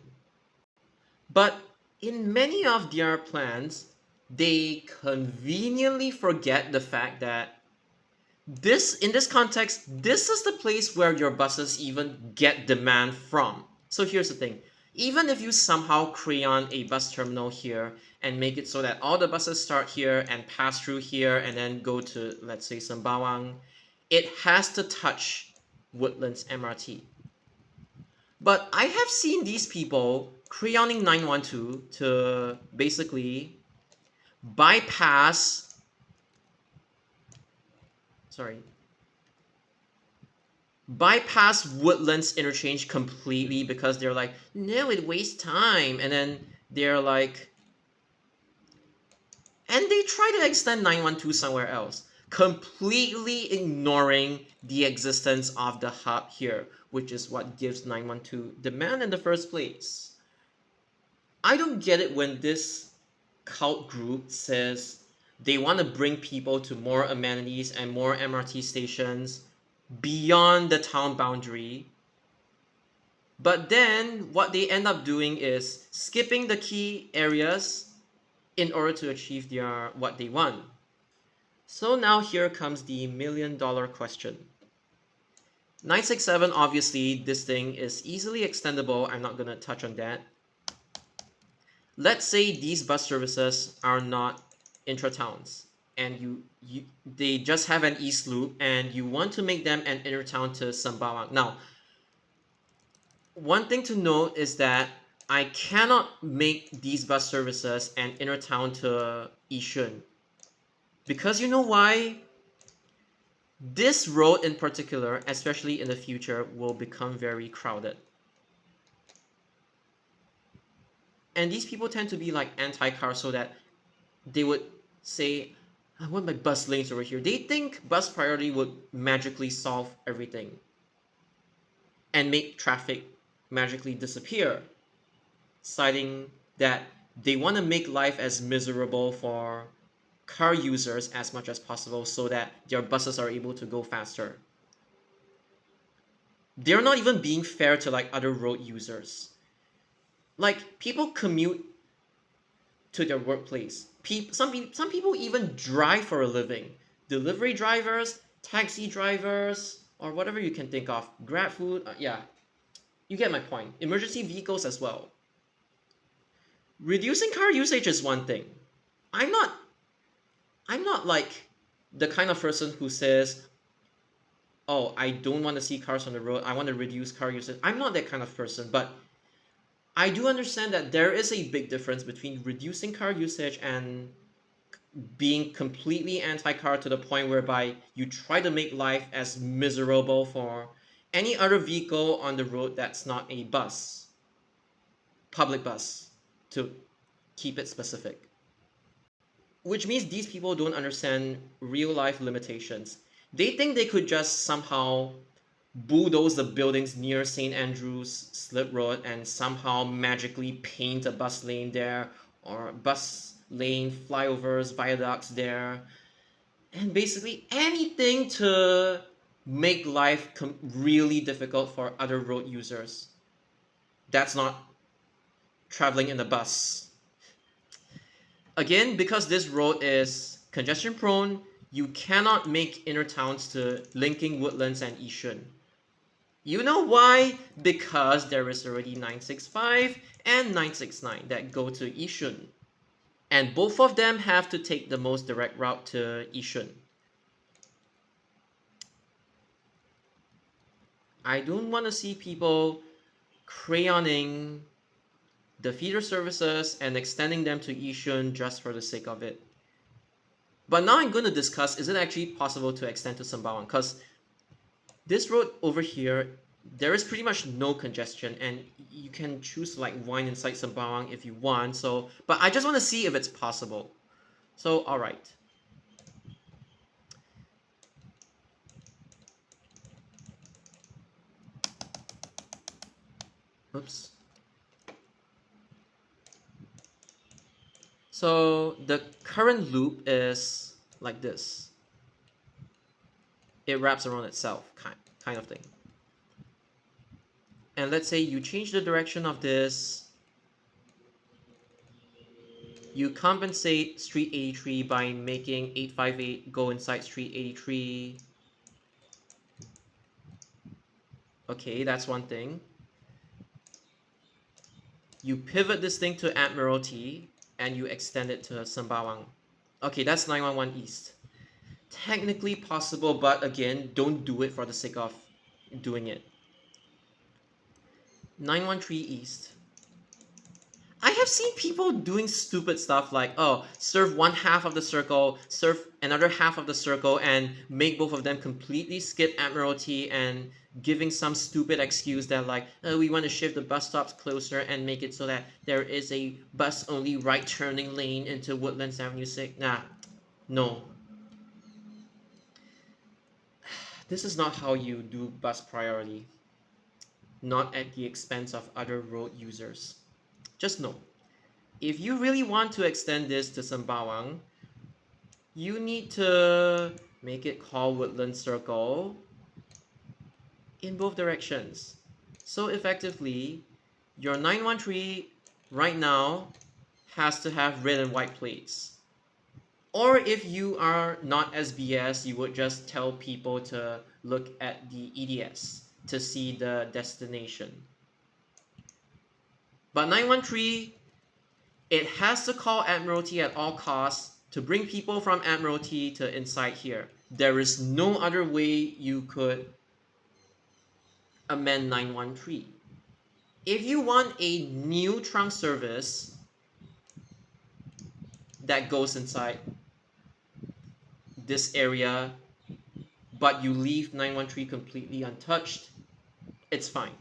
S1: But in many of their plans, they conveniently forget the fact that in this context, this is the place where your buses even get demand from. So here's the thing. Even if you somehow crayon a bus terminal here and make it so that all the buses start here and pass through here and then go to, let's say, Sembawang, it has to touch Woodlands MRT. But I have seen these people crayoning 912 to basically bypass, Woodlands interchange completely because they're like, no, it wastes time. And then they're like, and they try to extend 912 somewhere else, completely ignoring the existence of the hub here, which is what gives 912 demand in the first place. I don't get it when this cult group says they want to bring people to more amenities and more MRT stations beyond the town boundary. But then what they end up doing is skipping the key areas in order to achieve what they want. So now here comes the $1,000,000 question. 967, obviously, this thing is easily extendable. I'm not going to touch on that. Let's say these bus services are not intra-towns and they just have an east loop and you want to make them an inter-town to Sembawang. Now, one thing to note is that I cannot make these bus services an inter-town to Yishun. Because you know why? This road in particular, especially in the future, will become very crowded. And these people tend to be like anti-car, so that they would say, I want my bus lanes over here. They think bus priority would magically solve everything and make traffic magically disappear, citing that they want to make life as miserable for car users as much as possible so that their buses are able to go faster. They're not even being fair to like other road users. Like people commute to their workplace. Some people even drive for a living. Delivery drivers, taxi drivers, or whatever you can think of. Grab food, yeah, you get my point. Emergency vehicles as well. Reducing car usage is one thing. I'm not I'm not like the kind of person who says, "Oh, I don't want to see cars on the road. I want to reduce car usage." I'm not that kind of person, but I do understand that there is a big difference between reducing car usage and being completely anti-car to the point whereby you try to make life as miserable for any other vehicle on the road that's not a bus, public bus, to keep it specific. Which means these people don't understand real life limitations. They think they could just somehow bulldoze the buildings near St. Andrew's Slip Road and somehow magically paint a bus lane there, or bus lane flyovers, viaducts there, and basically anything to make life really difficult for other road users. That's not traveling in the bus. Again, because this road is congestion prone, you cannot make inner towns to linking Woodlands and Yishun. You know why? Because there is already 965 and 969 that go to Yishun. And both of them have to take the most direct route to Yishun. I don't want to see people crayoning the feeder services and extending them to Yishun just for the sake of it. But now I'm going to discuss, is it actually possible to extend to Sembawang? Because this road over here, there is pretty much no congestion and you can choose to like wind inside Sembawang if you want. So, but I just want to see if it's possible. So, all right. Oops. So the current loop is like this. It wraps around itself, kind of thing. And let's say you change the direction of this. You compensate street 83 by making 858 go inside street 83. Okay, that's one thing. You pivot this thing to Admiralty and you extend it to Sembawang. Okay, that's 911 East. Technically possible, but again, don't do it for the sake of doing it. 913 East. I have seen people doing stupid stuff like, oh, serve one half of the circle, serve another half of the circle, and make both of them completely skip Admiralty and giving some stupid excuse that like, oh, we want to shift the bus stops closer and make it so that there is a bus-only right turning lane into Woodlands Avenue 6. Nah, no. This is not how you do bus priority. Not at the expense of other road users. Just know, if you really want to extend this to Sembawang, you need to make it call Woodland Circle in both directions. So effectively, your 913 right now has to have red and white plates. Or if you are not SBS, you would just tell people to look at the EDS to see the destination. But 913, it has to call Admiralty at all costs to bring people from Admiralty to inside here. There is no other way you could amend 913. If you want a new trunk service that goes inside this area, but you leave 913 completely untouched, it's fine.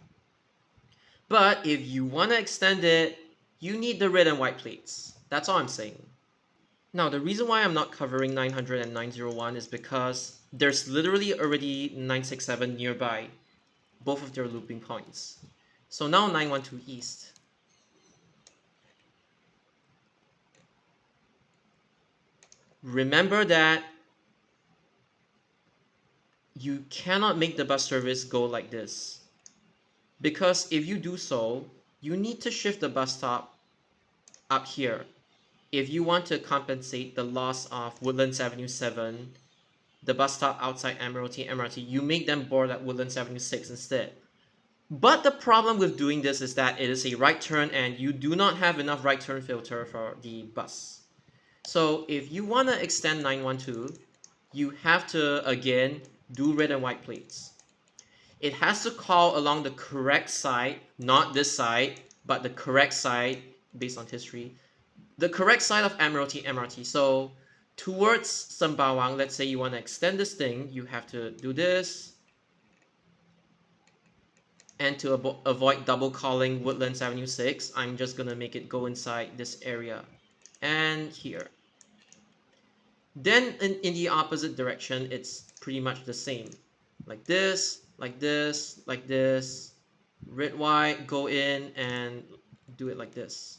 S1: But if you want to extend it, you need the red and white plates. That's all I'm saying. Now, the reason why I'm not covering 900 and 901 is because there's literally already 967 nearby, both of their looping points. So now 912 east. Remember that you cannot make the bus service go like this, because if you do so, you need to shift the bus stop up here if you want to compensate the loss of Woodlands Avenue 7, the bus stop outside Admiralty MRT. You make them board at Woodlands Avenue 6 instead. But the problem with doing this is that it is a right turn and you do not have enough right turn filter for the bus. So if you want to extend 912, you have to again do red and white plates. It has to call along the correct side, not this side, but the correct side based on history. The correct side of Admiralty MRT. So towards Sembawang, let's say you want to extend this thing, you have to do this. And to avoid double calling Woodlands Avenue 6, I'm just going to make it go inside this area and here. Then in the opposite direction, it's pretty much the same. Like this, like this, like this. Red, white, go in and do it like this.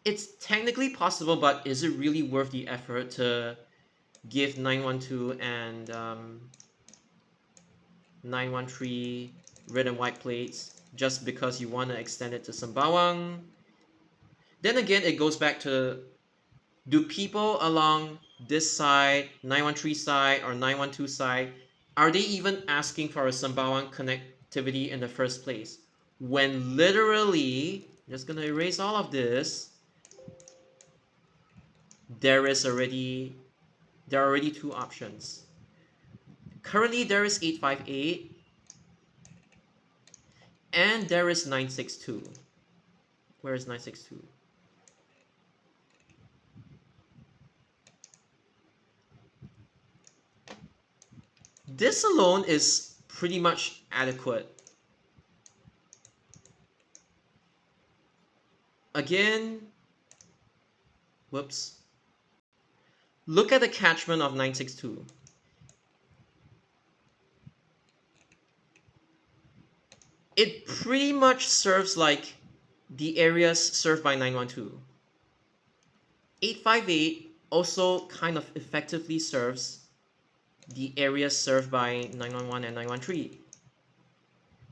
S1: It's technically possible, but is it really worth the effort to give 912 and 913 red and white plates just because you want to extend it to Sembawang? Then again, it goes back to, do people along this side, 913 side or 912 side, are they even asking for a Sembawang connectivity in the first place? When literally, I'm just gonna erase all of this, there are already two options. Currently there is 858 and there is 962. Where is 962? This alone is pretty much adequate. Again, whoops. Look at the catchment of 962. It pretty much serves like the areas served by 912. 858 also kind of effectively serves the areas served by 911 and 913.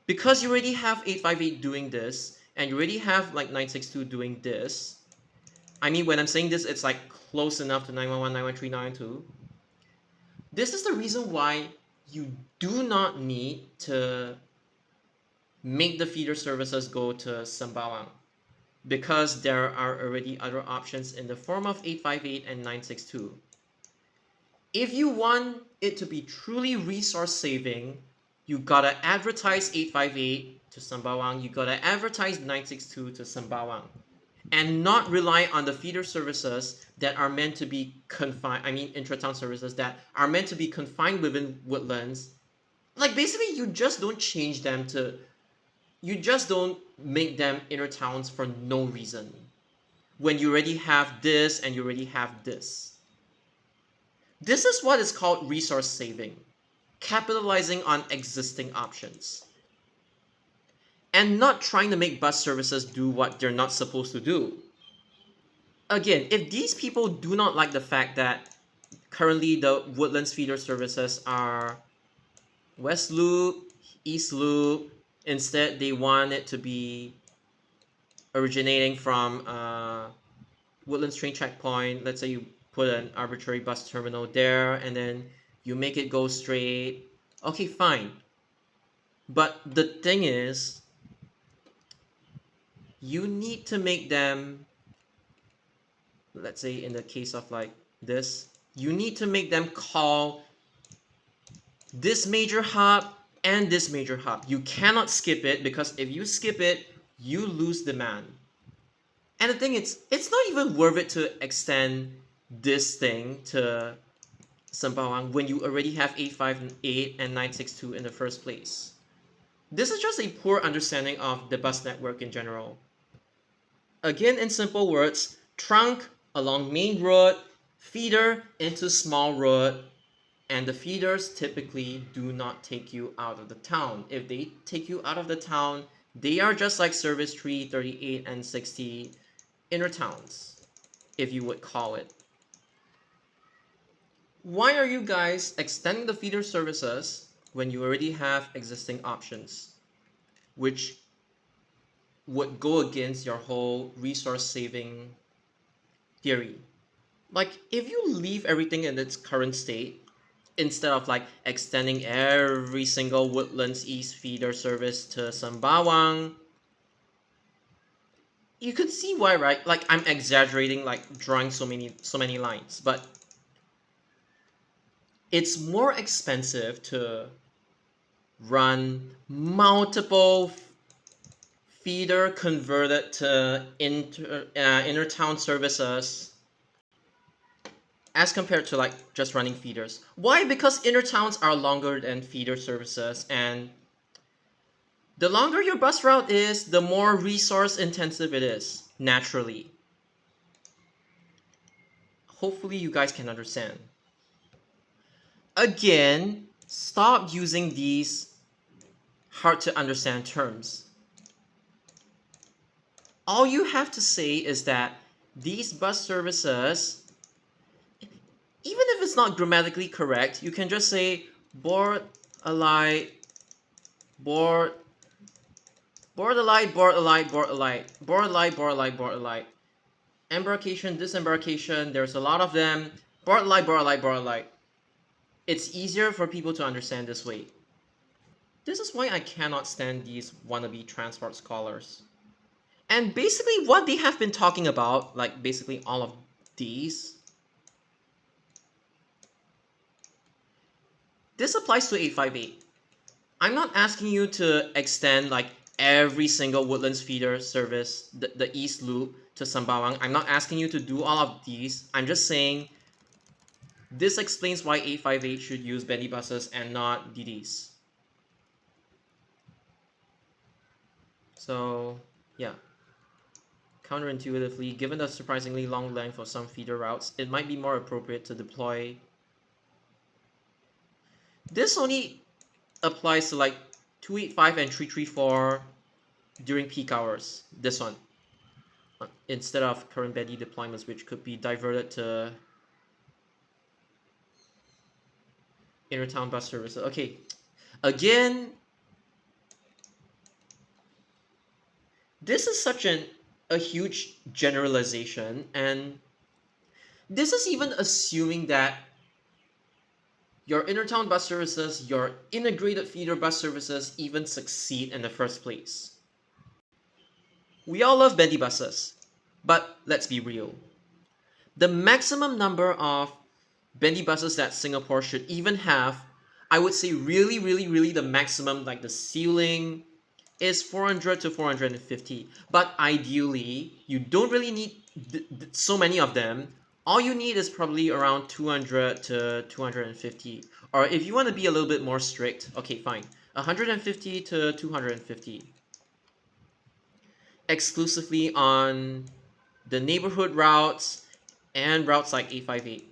S1: Because you already have 858 doing this, and you already have like 962 doing this. I mean, when I'm saying this, it's like close enough to 911, 913, 912. This is the reason why you do not need to make the feeder services go to Sembawang, because there are already other options in the form of 858 and 962. If you want it to be truly resource saving, you gotta advertise 858 to Sembawang, you gotta advertise 962 to Sembawang, and not rely on the feeder services that are meant to be confined, I mean intra-town services that are meant to be confined within Woodlands. Like basically you just don't change them to, you just don't make them inner towns for no reason when you already have this and you already have this. This is what is called resource saving, capitalizing on existing options, and not trying to make bus services do what they're not supposed to do. Again, if these people do not like the fact that currently the Woodlands feeder services are West Loop, East Loop, instead they want it to be originating from Woodlands train checkpoint. Let's say you put an arbitrary bus terminal there and then you make it go straight. Okay, fine. But the thing is, you need to make them, let's say in the case of like this, you need to make them call this major hub and this major hub. You cannot skip it, because if you skip it, you lose demand. And the thing is, it's not even worth it to extend this thing to Sembawang when you already have 858 and 962 in the first place. This is just a poor understanding of the bus network in general. Again, in simple words, trunk along main road, feeder into small road, and the feeders typically do not take you out of the town. If they take you out of the town, they are just like service tree 38 and 60 inner towns, if you would call it. Why are you guys extending the feeder services when you already have existing options, which would go against your whole resource saving theory? Like, if you leave everything in its current state, instead of like extending every single Woodlands East feeder service to Sembawang, you could see why, right? Like, I'm exaggerating, like drawing so many lines, but it's more expensive to run multiple feeder converted to inner town services as compared to like just running feeders. Why? Because inner towns are longer than feeder services, and the longer your bus route is, the more resource intensive it is, naturally. Hopefully you guys can understand. Again, stop using these hard to understand terms. All you have to say is that these bus services, even if it's not grammatically correct, you can just say board a light, board, board a light, board a light, board a light, board a light, board a light, board a light. Embarkation, disembarkation, there's a lot of them. Board a light, board a light, board a light. It's easier for people to understand this way. This is why I cannot stand these wannabe transport scholars. And basically what they have been talking about, like basically all of these, this applies to 858. I'm not asking you to extend like every single Woodlands feeder service, the East Loop to Sembawang. I'm not asking you to do all of these. I'm just saying this explains why 858 should use Bendy buses and not DDs. So, yeah. Counterintuitively, given the surprisingly long length of some feeder routes, it might be more appropriate to deploy. This only applies to like 285 and 334 during peak hours. This one. Instead of current Bendy deployments, which could be diverted to intertown bus services. Okay. Again, this is such a huge generalization, and this is even assuming that your intertown bus services, your integrated feeder bus services even succeed in the first place. We all love bendy buses, but let's be real. The maximum number of bendy buses that Singapore should even have, I would say really the maximum, like the ceiling, is 400 to 450. But ideally, you don't really need so many of them. All you need is probably around 200 to 250. Or if you want to be a little bit more strict, okay, fine. 150 to 250. Exclusively on the neighborhood routes and routes like 858,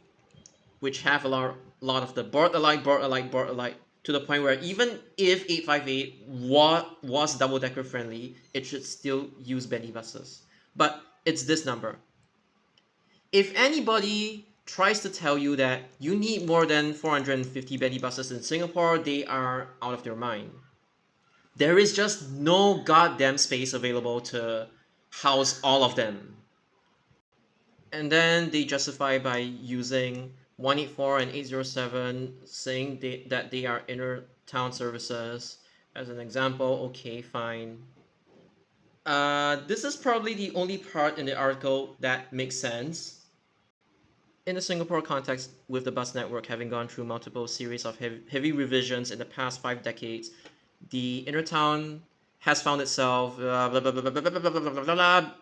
S1: which have lot of the board alike, board alike, board alike, to the point where even if 858 was double decker friendly, it should still use bendy buses. But it's this number. If anybody tries to tell you that you need more than 450 bendy buses in Singapore, they are out of their mind. There is just no goddamn space available to house all of them. And then they justify by using 184 and 807, saying that they are inner town services as an example. Okay, fine. This is probably the only part in the article that makes sense. In the Singapore context, with the bus network having gone through multiple series of heavy revisions in the past 5 decades, the inner town has found itself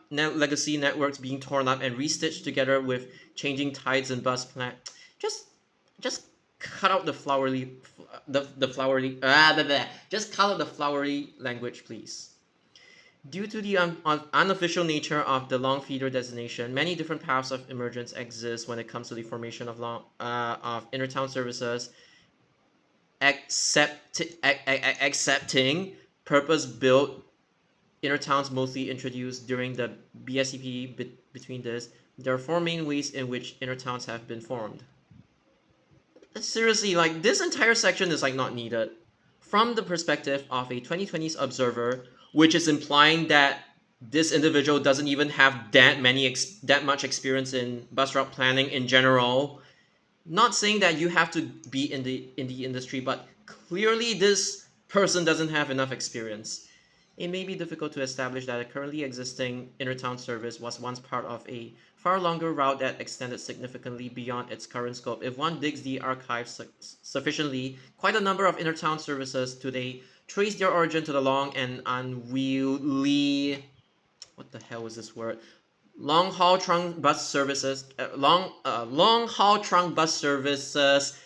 S1: legacy networks being torn up and restitched together with changing tides and bus plan. Just, just cut out the flowery, the flowery. Just cut out the flowery language, please. Due to the unofficial nature of the long feeder designation, many different paths of emergence exist when it comes to the formation of intertown services, accepting purpose-built intertowns mostly introduced during the BSEP. Between this, there are four main ways in which intertowns have been formed. Seriously, like this entire section is like not needed. From the perspective of a 2020s observer, which is implying that this individual doesn't even have that much experience in bus route planning in general. Not saying that you have to be in the industry, but clearly this person doesn't have enough experience. It may be difficult to establish that a currently existing intertown service was once part of a far longer route that extended significantly beyond its current scope. If one digs the archives sufficiently, quite a number of intertown services today trace their origin to the long and unwieldy, what the hell is this word? Long haul trunk bus services, long haul trunk bus services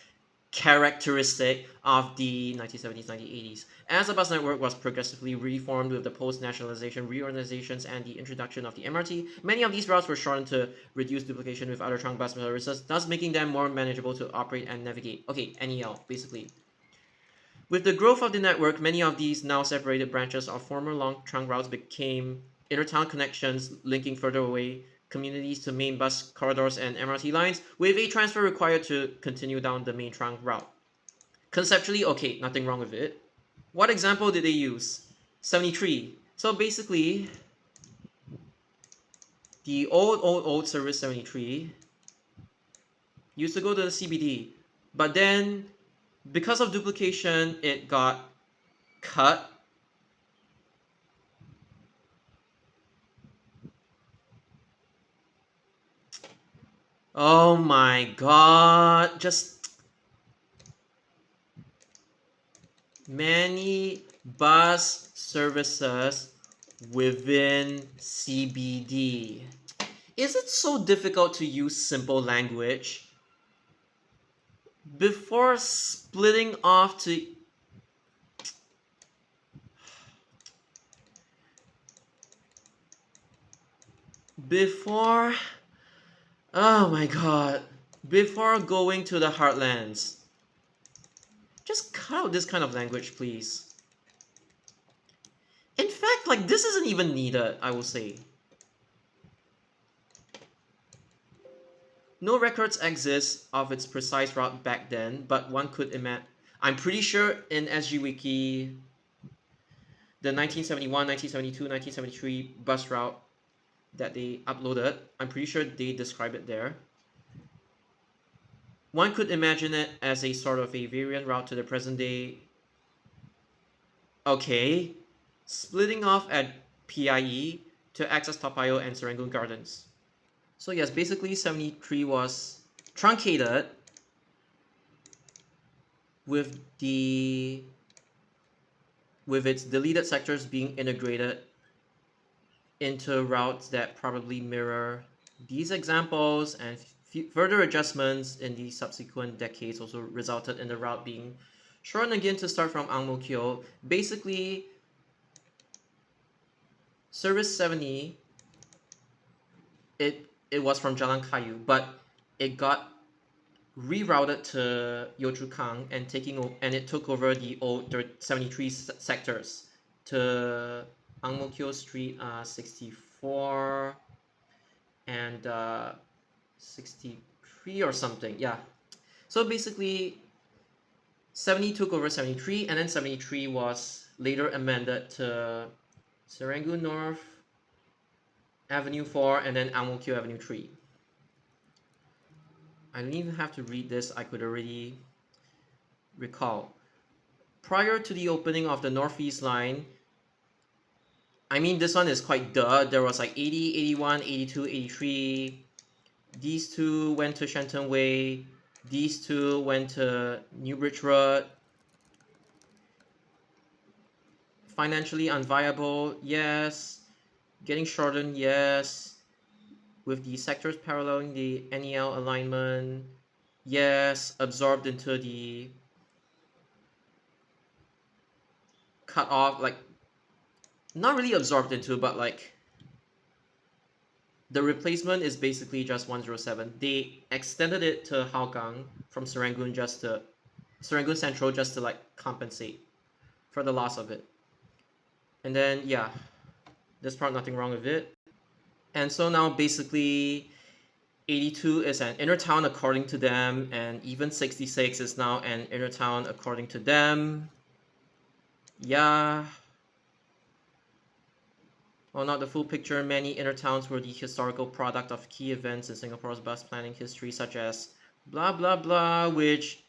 S1: characteristic of the 1970s, 1980s. As the bus network was progressively reformed with the post-nationalization reorganizations and the introduction of the MRT, many of these routes were shortened to reduce duplication with other trunk bus services, thus making them more manageable to operate and navigate. Okay, NEL, basically. With the growth of the network, many of these now separated branches of former long trunk routes became intertown connections linking further away communities to main bus corridors and MRT lines, with a transfer required to continue down the main trunk route. Conceptually, okay, nothing wrong with it. What example did they use? 73. So basically, the old service 73 used to go to the CBD, but then because of duplication, it got cut. Oh my god, just many bus services within CBD. Is it so difficult to use simple language? Before splitting off to before oh my god, before going to the heartlands, just cut out this kind of language, please. In fact, like this isn't even needed, I will say. No records exist of its precise route back then, but one could imagine. I'm pretty sure in SG Wiki, the 1971, 1972, 1973 bus route that they uploaded, I'm pretty sure they describe it there. One could imagine it as a sort of a variant route to the present day. Okay, splitting off at PIE to access Topayo and Serangoon Gardens. So yes, basically 73 was truncated with its deleted sectors being integrated into routes that probably mirror these examples, and further adjustments in the subsequent decades also resulted in the route being shortened again to start from Ang Mo Kio. Basically, Service 70, it was from Jalan Kayu, but it got rerouted to Yio Chu Kang and it took over the old 73 sectors to Ang Mo Kio Street 64 and 63 or something. Yeah. So basically 70 took over 73, and then 73 was later amended to Serangoon North Avenue 4 and then Ang Mo Kio Avenue 3. I don't even have to read this, I could already recall. Prior to the opening of the Northeast line, I mean, this one is quite duh. There was like 80, 81, 82, 83. These two went to Shenton Way. These two went to Newbridge Road. Financially unviable, yes. Getting shortened, yes. With the sectors paralleling the NEL alignment, yes. Absorbed into the cut off, like not really absorbed into, but like the replacement is basically just 107. They extended it to Hougang from Serangoon Central just to like compensate for the loss of it. And then yeah, this part nothing wrong with it. And so now basically 82 is an inner town according to them, and even 66 is now an inner town according to them. Yeah. While not the full picture, many inner towns were the historical product of key events in Singapore's bus planning history, such as blah blah blah, which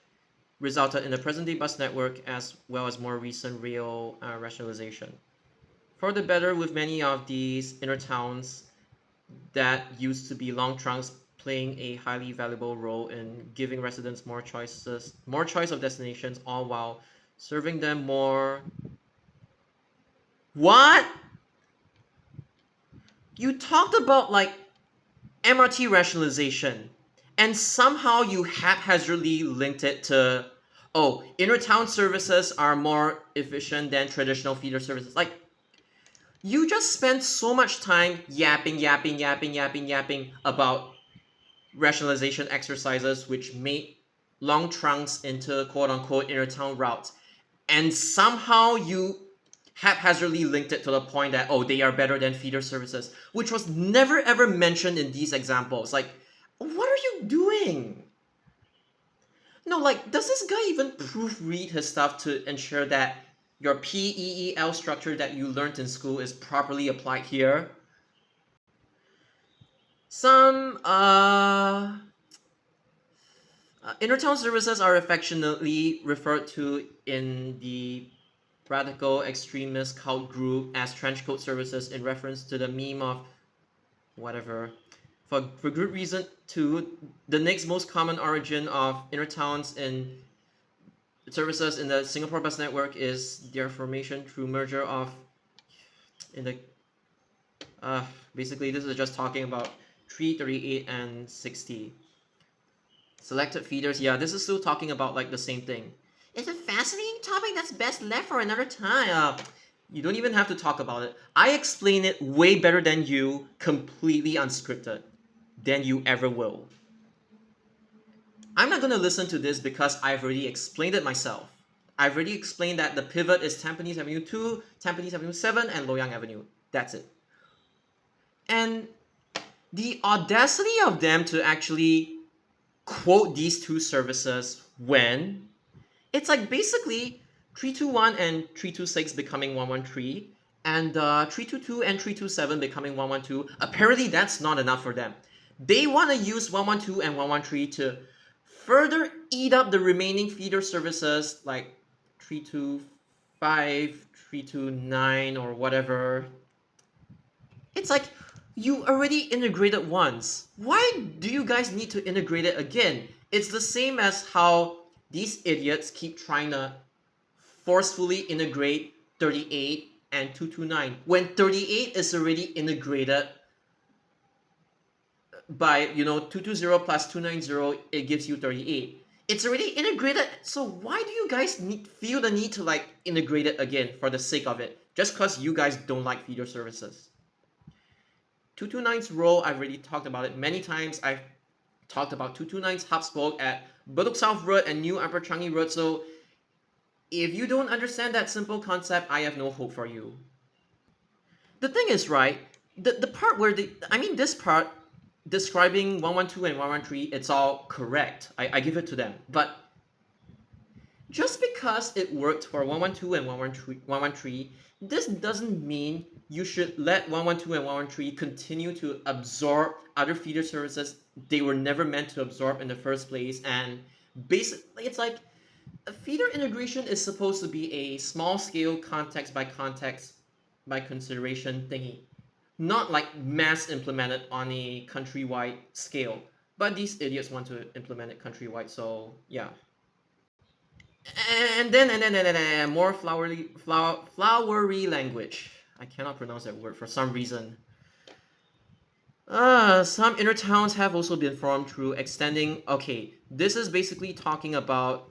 S1: resulted in the present-day bus network as well as more recent rail rationalization. For the better, with many of these inner towns that used to be long trunks playing a highly valuable role in giving residents more choice of destinations, all while serving them more. What? You talked about like MRT rationalization, and somehow you haphazardly linked it to, oh, inner town services are more efficient than traditional feeder services. Like, you just spent so much time yapping about rationalization exercises which made long trunks into quote unquote inner town routes. And somehow you haphazardly linked it to the point that, oh, they are better than feeder services, which was never ever mentioned in these examples. Like, what are you doing? No, like, does this guy even proofread his stuff to ensure that your PEEL structure that you learned in school is properly applied here? Some intertown services are affectionately referred to in the radical extremist cult group as trenchcoat services in reference to the meme of whatever. For good reason too, the next most common origin of intertowns in services in the Singapore bus network is their formation through merger of in the basically this is just talking about 338 and 60. Selected feeders, yeah, this is still talking about like the same thing. It's a fascinating topic that's best left for another time. You don't even have to talk about it. I explain it way better than you, completely unscripted, than you ever will. I'm not gonna listen to this because I've already explained it myself. I've already explained that the pivot is Tampines Avenue 2, Tampines Avenue 7, and Loyang Avenue. That's it. And the audacity of them to actually quote these two services when it's like basically 321 and 326 becoming 113 and 322 and 327 becoming 112. Apparently that's not enough for them. They want to use 112 and 113 to further eat up the remaining feeder services like 325, 329 or whatever. It's like you already integrated once. Why do you guys need to integrate it again? It's the same as how these idiots keep trying to forcefully integrate 38 and 229 when 38 is already integrated by 220 plus 290, it gives you 38. It's already integrated, so why do you guys feel the need to like integrate it again for the sake of it, just because you guys don't like feeder services? 229's role, I've already talked about it many times. I've talked about 229's hub spoke at Bedok South Road and New Upper Changi Road, so if you don't understand that simple concept, I have no hope for you. The thing is, right, the part where this part describing 112 and 113, it's all correct. I give it to them. But just because it worked for 112 and 113, this doesn't mean you should let 112 and 113 continue to absorb other feeder services they were never meant to absorb in the first place. And basically, it's like a feeder integration is supposed to be a small scale context by consideration thingy, not like mass implemented on a countrywide scale. But these idiots want to implement it countrywide, so yeah. And then more flowery language. I cannot pronounce that word for some reason. Some inner towns have also been formed through extending. Okay, this is basically talking about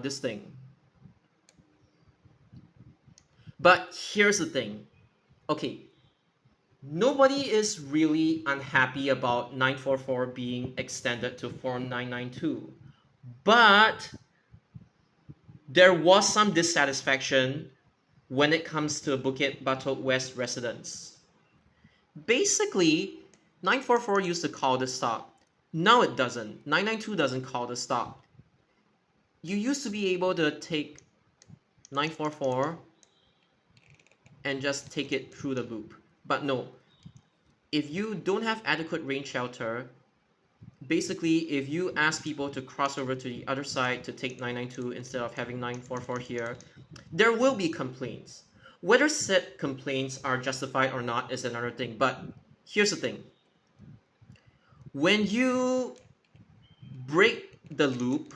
S1: this thing. But here's the thing. Okay, nobody is really unhappy about 944 being extended to 4992, but there was some dissatisfaction when it comes to Bukit Batok West residents. Basically, 944 used to call the stop. Now it doesn't. 992 doesn't call the stop. You used to be able to take 944 and just take it through the loop. But no, if you don't have adequate rain shelter, basically if you ask people to cross over to the other side to take 992 instead of having 944 here, there will be complaints. Whether said complaints are justified or not is another thing, but here's the thing. When you break the loop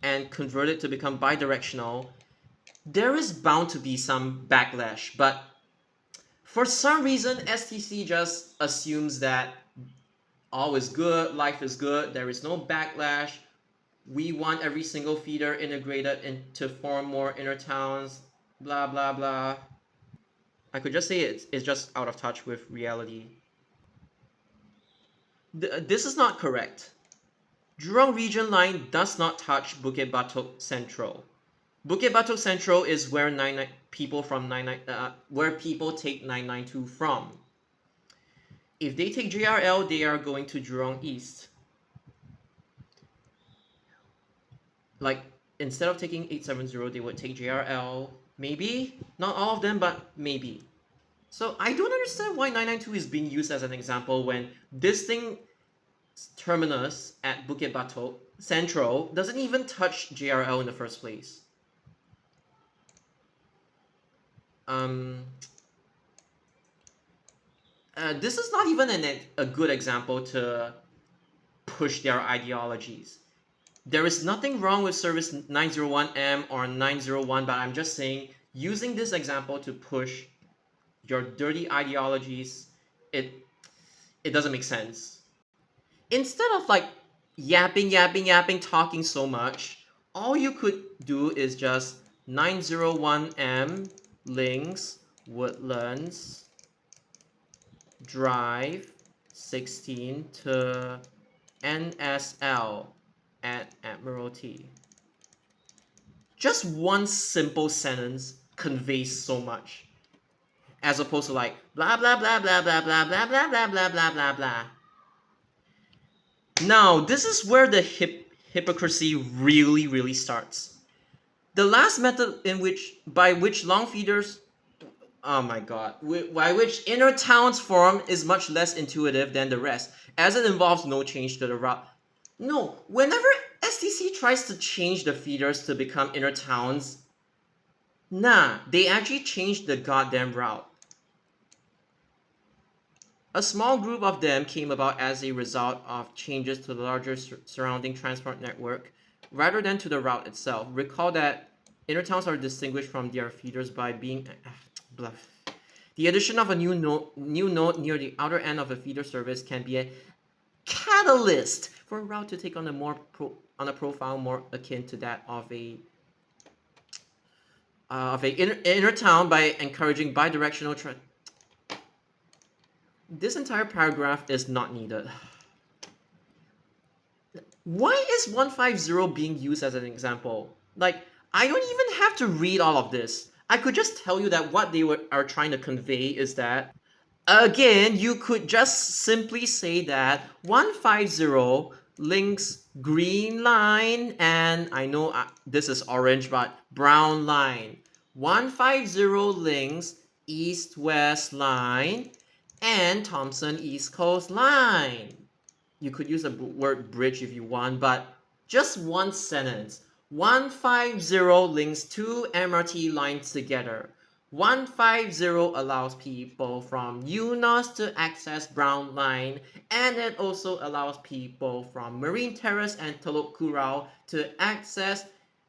S1: and convert it to become bidirectional, there is bound to be some backlash, but for some reason STC just assumes that all is good, life is good, there is no backlash. We want every single feeder integrated to form more inner towns, blah blah blah. I could just say it's just out of touch with reality. This is not correct. Jurong Region Line does not touch Bukit Batok Central. Bukit Batok Central is where people take 992 from. If they take JRL, they are going to Jurong East. Like, instead of taking 870, they would take JRL. Maybe not all of them, but maybe. So I don't understand why 992 is being used as an example when this thing terminus at Bukit Batok Central doesn't even touch JRL in the first place. This is not even a good example to push their ideologies. There is nothing wrong with service 901M or 901, but I'm just saying using this example to push your dirty ideologies, it doesn't make sense. Instead of like yapping, talking so much, all you could do is just 901M links Woodlands Drive 16 to NSL at Admiralty. Just one simple sentence conveys so much, as opposed to like blah blah blah blah blah blah blah blah blah blah blah blah blah. Now, this is where the hypocrisy really starts. The last method by which long feeders, oh my god, by which inner towns form is much less intuitive than the rest, as it involves no change to the route. No, whenever STC tries to change the feeders to become inner towns, nah, they actually change the goddamn route. A small group of them came about as a result of changes to the larger surrounding transport network, rather than to the route itself. Recall that inner towns are distinguished from their feeders by being blah. The addition of a new node near the outer end of a feeder service can be a catalyst for a route to take on a profile more akin to that of a inner town by encouraging bidirectional This entire paragraph is not needed. Why is 150 being used as an example? Like, I don't even have to read all of this. I could just tell you that what they are trying to convey is that, again, you could just simply say that 150 links green line and I know this is orange, but brown line. 150 links east-west line and Thompson East Coast line. You could use the word bridge if you want, but just one sentence. 150 links two MRT lines together. 150 allows people from UNOS to access Brown Line, and it also allows people from Marine Terrace and Telok Kurau to access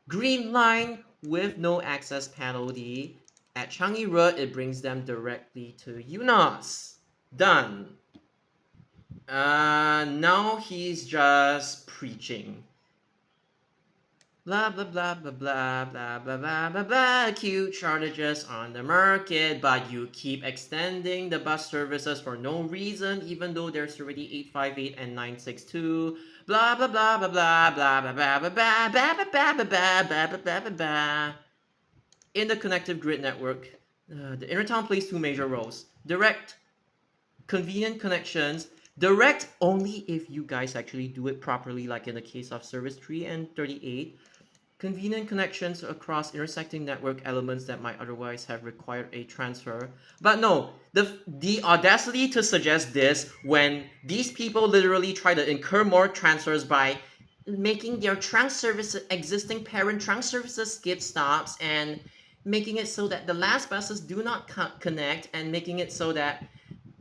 S1: Green Line with no access penalty. At Changi Road, it brings them directly to UNOS. Done. Now he's just preaching. Blah blah blah blah blah blah blah blah blah blah. Cute shortages on the market, but you keep extending the bus services for no reason, even though there's already 858 and 962. Blah blah blah blah blah blah blah blah blah blah blah blah blah blah blah blah blah blah blah. In the connective grid network, the intertown plays two major roles: direct, convenient connections. Direct only if you guys actually do it properly, like in the case of service 3 and 38. Convenient connections across intersecting network elements that might otherwise have required a transfer. But no, the audacity to suggest this when these people literally try to incur more transfers by making their trunk services, existing parent trunk services, skip stops, and making it so that the last buses do not connect, and making it so that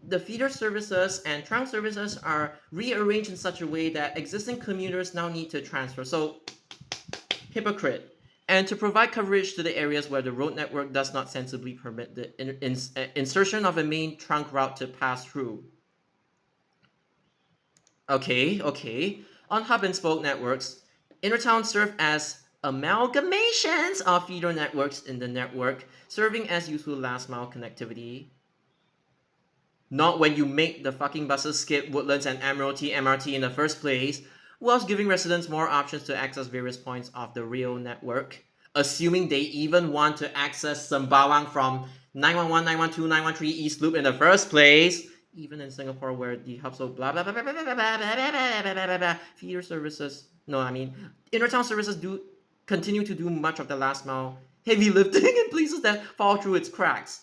S1: the feeder services and trunk services are rearranged in such a way that existing commuters now need to transfer. So hypocrite. And to provide coverage to the areas where the road network does not sensibly permit the insertion of a main trunk route to pass through. Okay. On hub and spoke networks, intertowns serve as amalgamations of feeder networks in the network, serving as useful last mile connectivity. Not when you make the fucking buses skip Woodlands and Admiralty MRT in the first place, whilst giving residents more options to access various points of the rail network, assuming they even want to access Sembawang from 911, 912, 913 East Loop in the first place. Even in Singapore, where the hubs of blah blah blah blah blah blah blah blah blah blah feeder services, no, I mean intertown services do continue to do much of the last mile heavy lifting in places that fall through its cracks.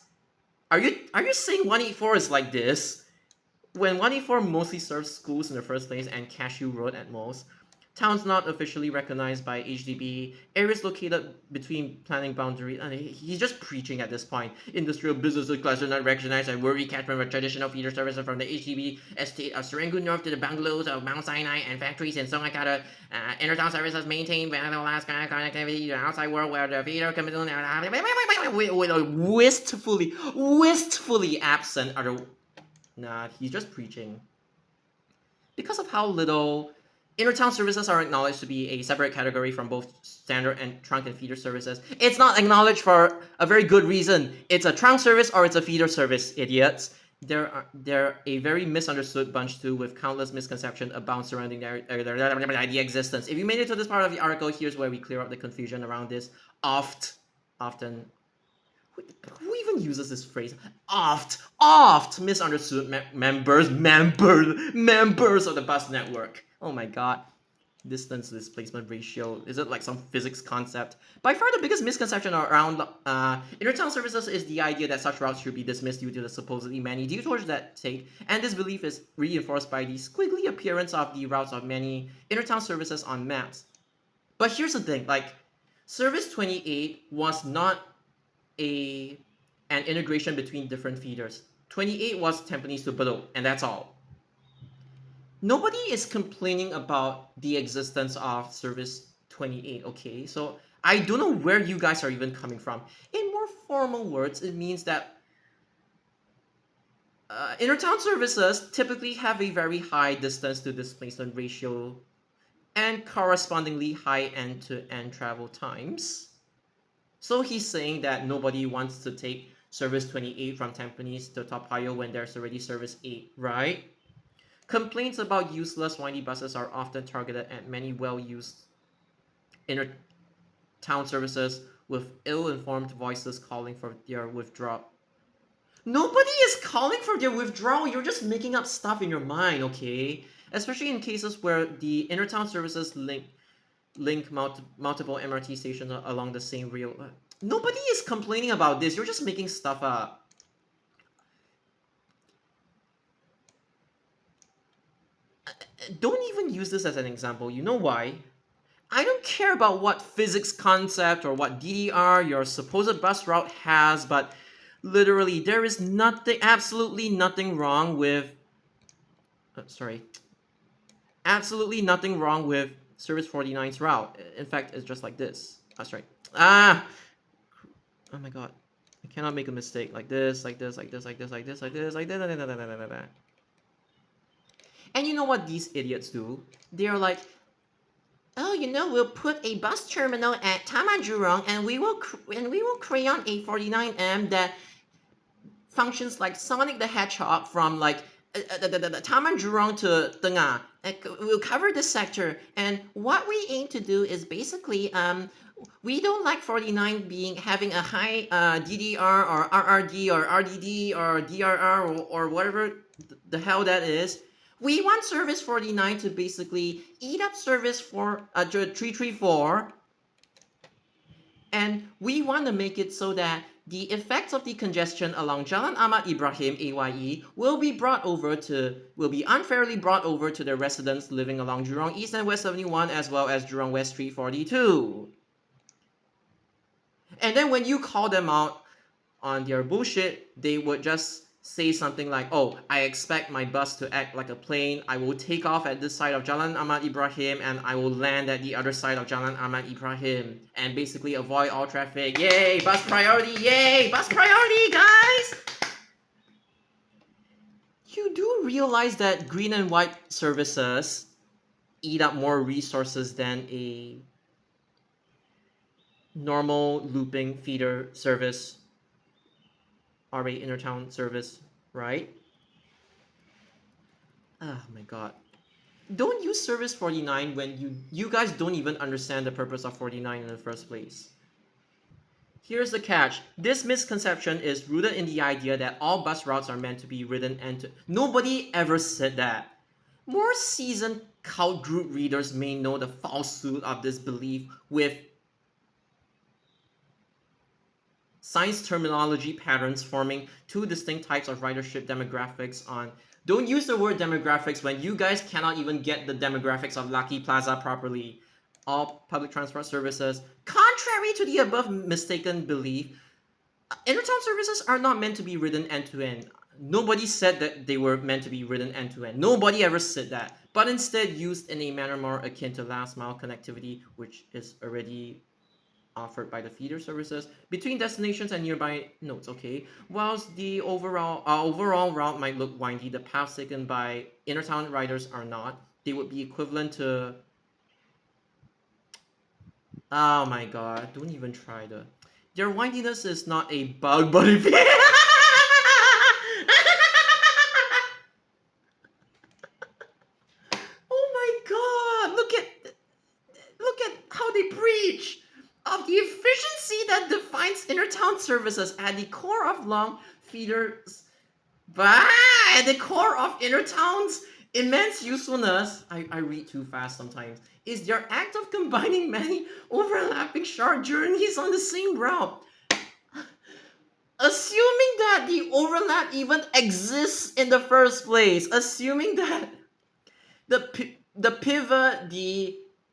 S1: Are you saying 184 is like this? When 184 mostly serves schools in the first place and Cashew Road at most, towns not officially recognized by HDB, areas located between planning boundaries, and he's just preaching at this point. Industrial businesses cluster not recognized and worthy catchment for traditional feeder services from the HDB estate of Serangoon North to the bungalows of Mount Sinai and factories in Songakata. Intertown services maintain the last kind of connectivity to the outside world where the feeder comes wistfully absent. Nah, he's just preaching. Because of how little intertown services are acknowledged to be a separate category from both standard and trunk and feeder services, it's not acknowledged for a very good reason. It's a trunk service or it's a feeder service, idiots. They're a very misunderstood bunch too, with countless misconceptions abound surrounding their the existence. If you made it to this part of the article, here's where we clear up the confusion around this often. Who even uses this phrase? Oft misunderstood members of the bus network. Oh my god. Distance displacement ratio. Is it like some physics concept? By far the biggest misconception around intertown services is the idea that such routes should be dismissed due to the supposedly many detours that take, and this belief is reinforced by the squiggly appearance of the routes of many intertown services on maps. But here's the thing, like, Service 28 was not an integration between different feeders. 28 was Tampines to Bedok, and that's all. Nobody is complaining about the existence of Service 28, okay? So I don't know where you guys are even coming from. In more formal words, it means that intertown services typically have a very high distance to displacement ratio and correspondingly high end-to-end travel times. So he's saying that nobody wants to take Service 28 from Tampines to Toa Payoh when there's already Service 8, right? Complaints about useless windy buses are often targeted at many well-used inter-town services with ill-informed voices calling for their withdrawal. Nobody is calling for their withdrawal, you're just making up stuff in your mind, okay? Especially in cases where the intertown services link multiple MRT stations along the same rail. Nobody is complaining about this. You're just making stuff up. Don't even use this as an example. You know why? I don't care about what physics concept or what DDR your supposed bus route has, but literally there is absolutely nothing wrong with absolutely nothing wrong with Service 49's route. In fact, it's just like this. That's right. Oh my god. I cannot make a mistake. Like this. And you know what these idiots do? They're like,
S2: oh, we'll put a bus terminal at Taman Jurong, and we will create a 49M that functions like Sonic the Hedgehog from like the Taman Jurong to Tengah. We'll cover this sector, and what we aim to do is basically we don't like 49 being having a high DDR or RRD or RDD or DRR or whatever the hell that is. We want service 49 to basically eat up service for 334, and we want to make it so that the effects of the congestion along Jalan Ahmad Ibrahim AYE will be unfairly brought over to the residents living along Jurong East and West 71 as well as Jurong West Street 42. And then when you call them out on their bullshit, they would just say something like, oh, I expect my bus to act like a plane. I will take off at this side of Jalan Ahmad Ibrahim and I will land at the other side of Jalan Ahmad Ibrahim and basically avoid all traffic. Yay, bus priority, yay, bus priority, guys! You do realize that green and white services eat up more resources than a normal looping feeder service or a intertown service, right? Oh my god. Don't use service 49 when you guys don't even understand the purpose of 49 in the first place. Here's the catch. This misconception is rooted in the idea that all bus routes are meant to be ridden and nobody ever said that. More seasoned cult group readers may know the falsehood of this belief with science terminology patterns forming two distinct types of ridership demographics on. Don't use the word demographics when you guys cannot even get the demographics of Lucky Plaza properly. All public transport services, contrary to the above mistaken belief, intertown services are not meant to be ridden end to end. Nobody said that they were meant to be ridden end to end. Nobody ever said that. But instead used in a manner more akin to last mile connectivity, which is already offered by the feeder services between destinations and nearby nodes. Okay, whilst the overall route might look windy, the paths taken by intertown riders are not. They would be equivalent to. Oh my god! Don't even try the. Their windiness is not a bug, but if. Oh my god! Look at how they preach of the efficiency that defines intertown services at the core of long feeders. But at the core of intertown's immense usefulness, I read too fast sometimes, is their act of combining many overlapping short journeys on the same route. Assuming that the overlap even exists in the first place, assuming that the pivot,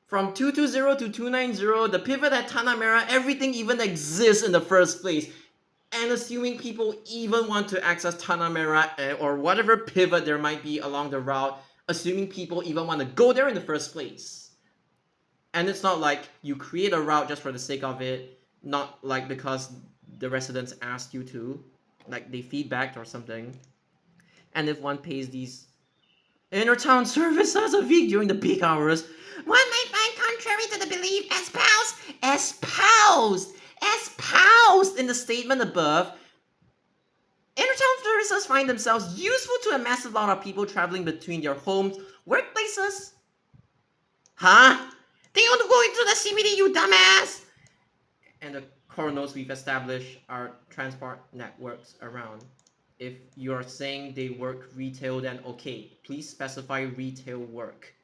S2: from 220 to 290, the pivot at Tanah Merah, everything even exists in the first place. And assuming people even want to access Tanah Merah or whatever pivot there might be along the route, assuming people even want to go there in the first place. And it's not like you create a route just for the sake of it, not like because the residents asked you to, like they feedbacked or something. And if one pays these intertown services a week during the peak hours, one might find contrary to the belief espoused in the statement above, intertown services find themselves useful to a massive lot of people traveling between their homes, workplaces. Huh? They want to go into the CBD, you dumbass! And the core nodes we've established are transport networks around. If you're saying they work retail, then okay, please specify retail work.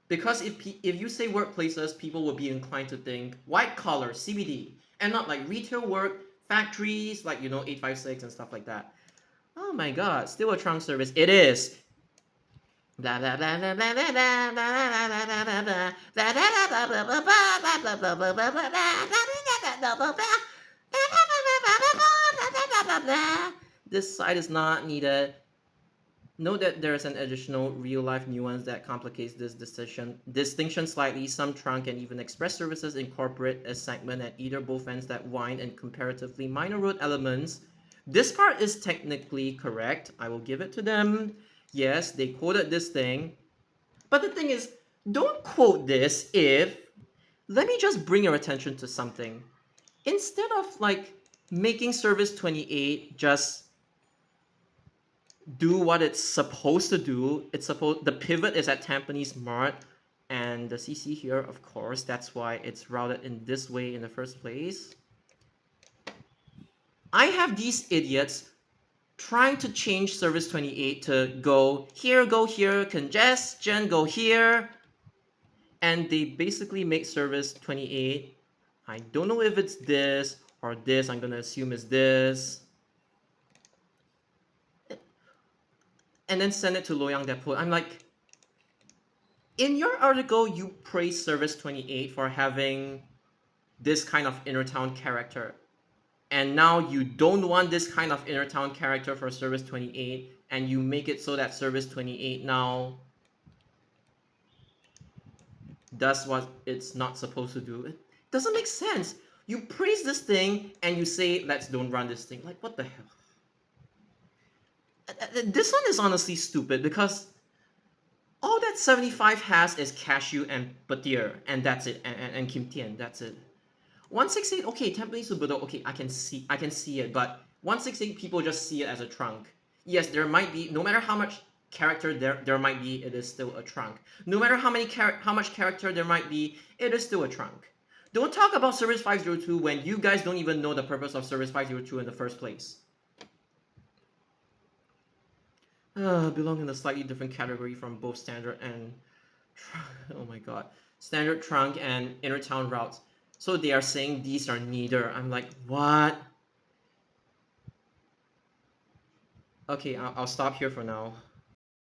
S2: Because if you say workplaces, people will be inclined to think white collar, CBD, and not like retail work, factories, like 856 and stuff like that. Oh my god, still a trunk service. It is. Blah blah blah blah blah blah blah blah blah blah. This side is not needed. Note that there is an additional real-life nuance that complicates this distinction slightly. Some trunk and even express services incorporate a segment at either both ends that wind and comparatively minor road elements. This part is technically correct. I will give it to them. Yes, they quoted this thing. But the thing is, Don't quote this if. Let me just bring your attention to something. Instead of like making service 28 just do what it's supposed to do, it's supposed the pivot is at Tampines Mart and the CC here, of course, that's why it's routed in this way in the first place. I have these idiots trying to change service 28 to go here, congestion, go here, and they basically make service 28. I don't know if it's this or this, I'm gonna assume it's this. And then send it to Loyang Depot. I'm like, in your article, you praise Service 28 for having this kind of inner town character. And now you don't want this kind of inner town character for Service 28, and you make it so that Service 28 now does what it's not supposed to do. It doesn't make sense. You praise this thing and you say, let's don't run this thing. Like, what the hell? This one is honestly stupid because all that 75 has is cashew and patir, and that's it, and kim tian, that's it. 168, okay, Tampines to Bedok, okay, I can see it, but 168 people just see it as a trunk. Yes, there might be, no matter how much character there might be, it is still a trunk. No matter how much character there might be, it is still a trunk. Don't talk about Service 502 when you guys don't even know the purpose of Service 502 in the first place. Belong in a slightly different category from both standard and oh my god, standard trunk and inner town routes. So they are saying these are neither. I'm like, what? Okay, I'll stop here for now.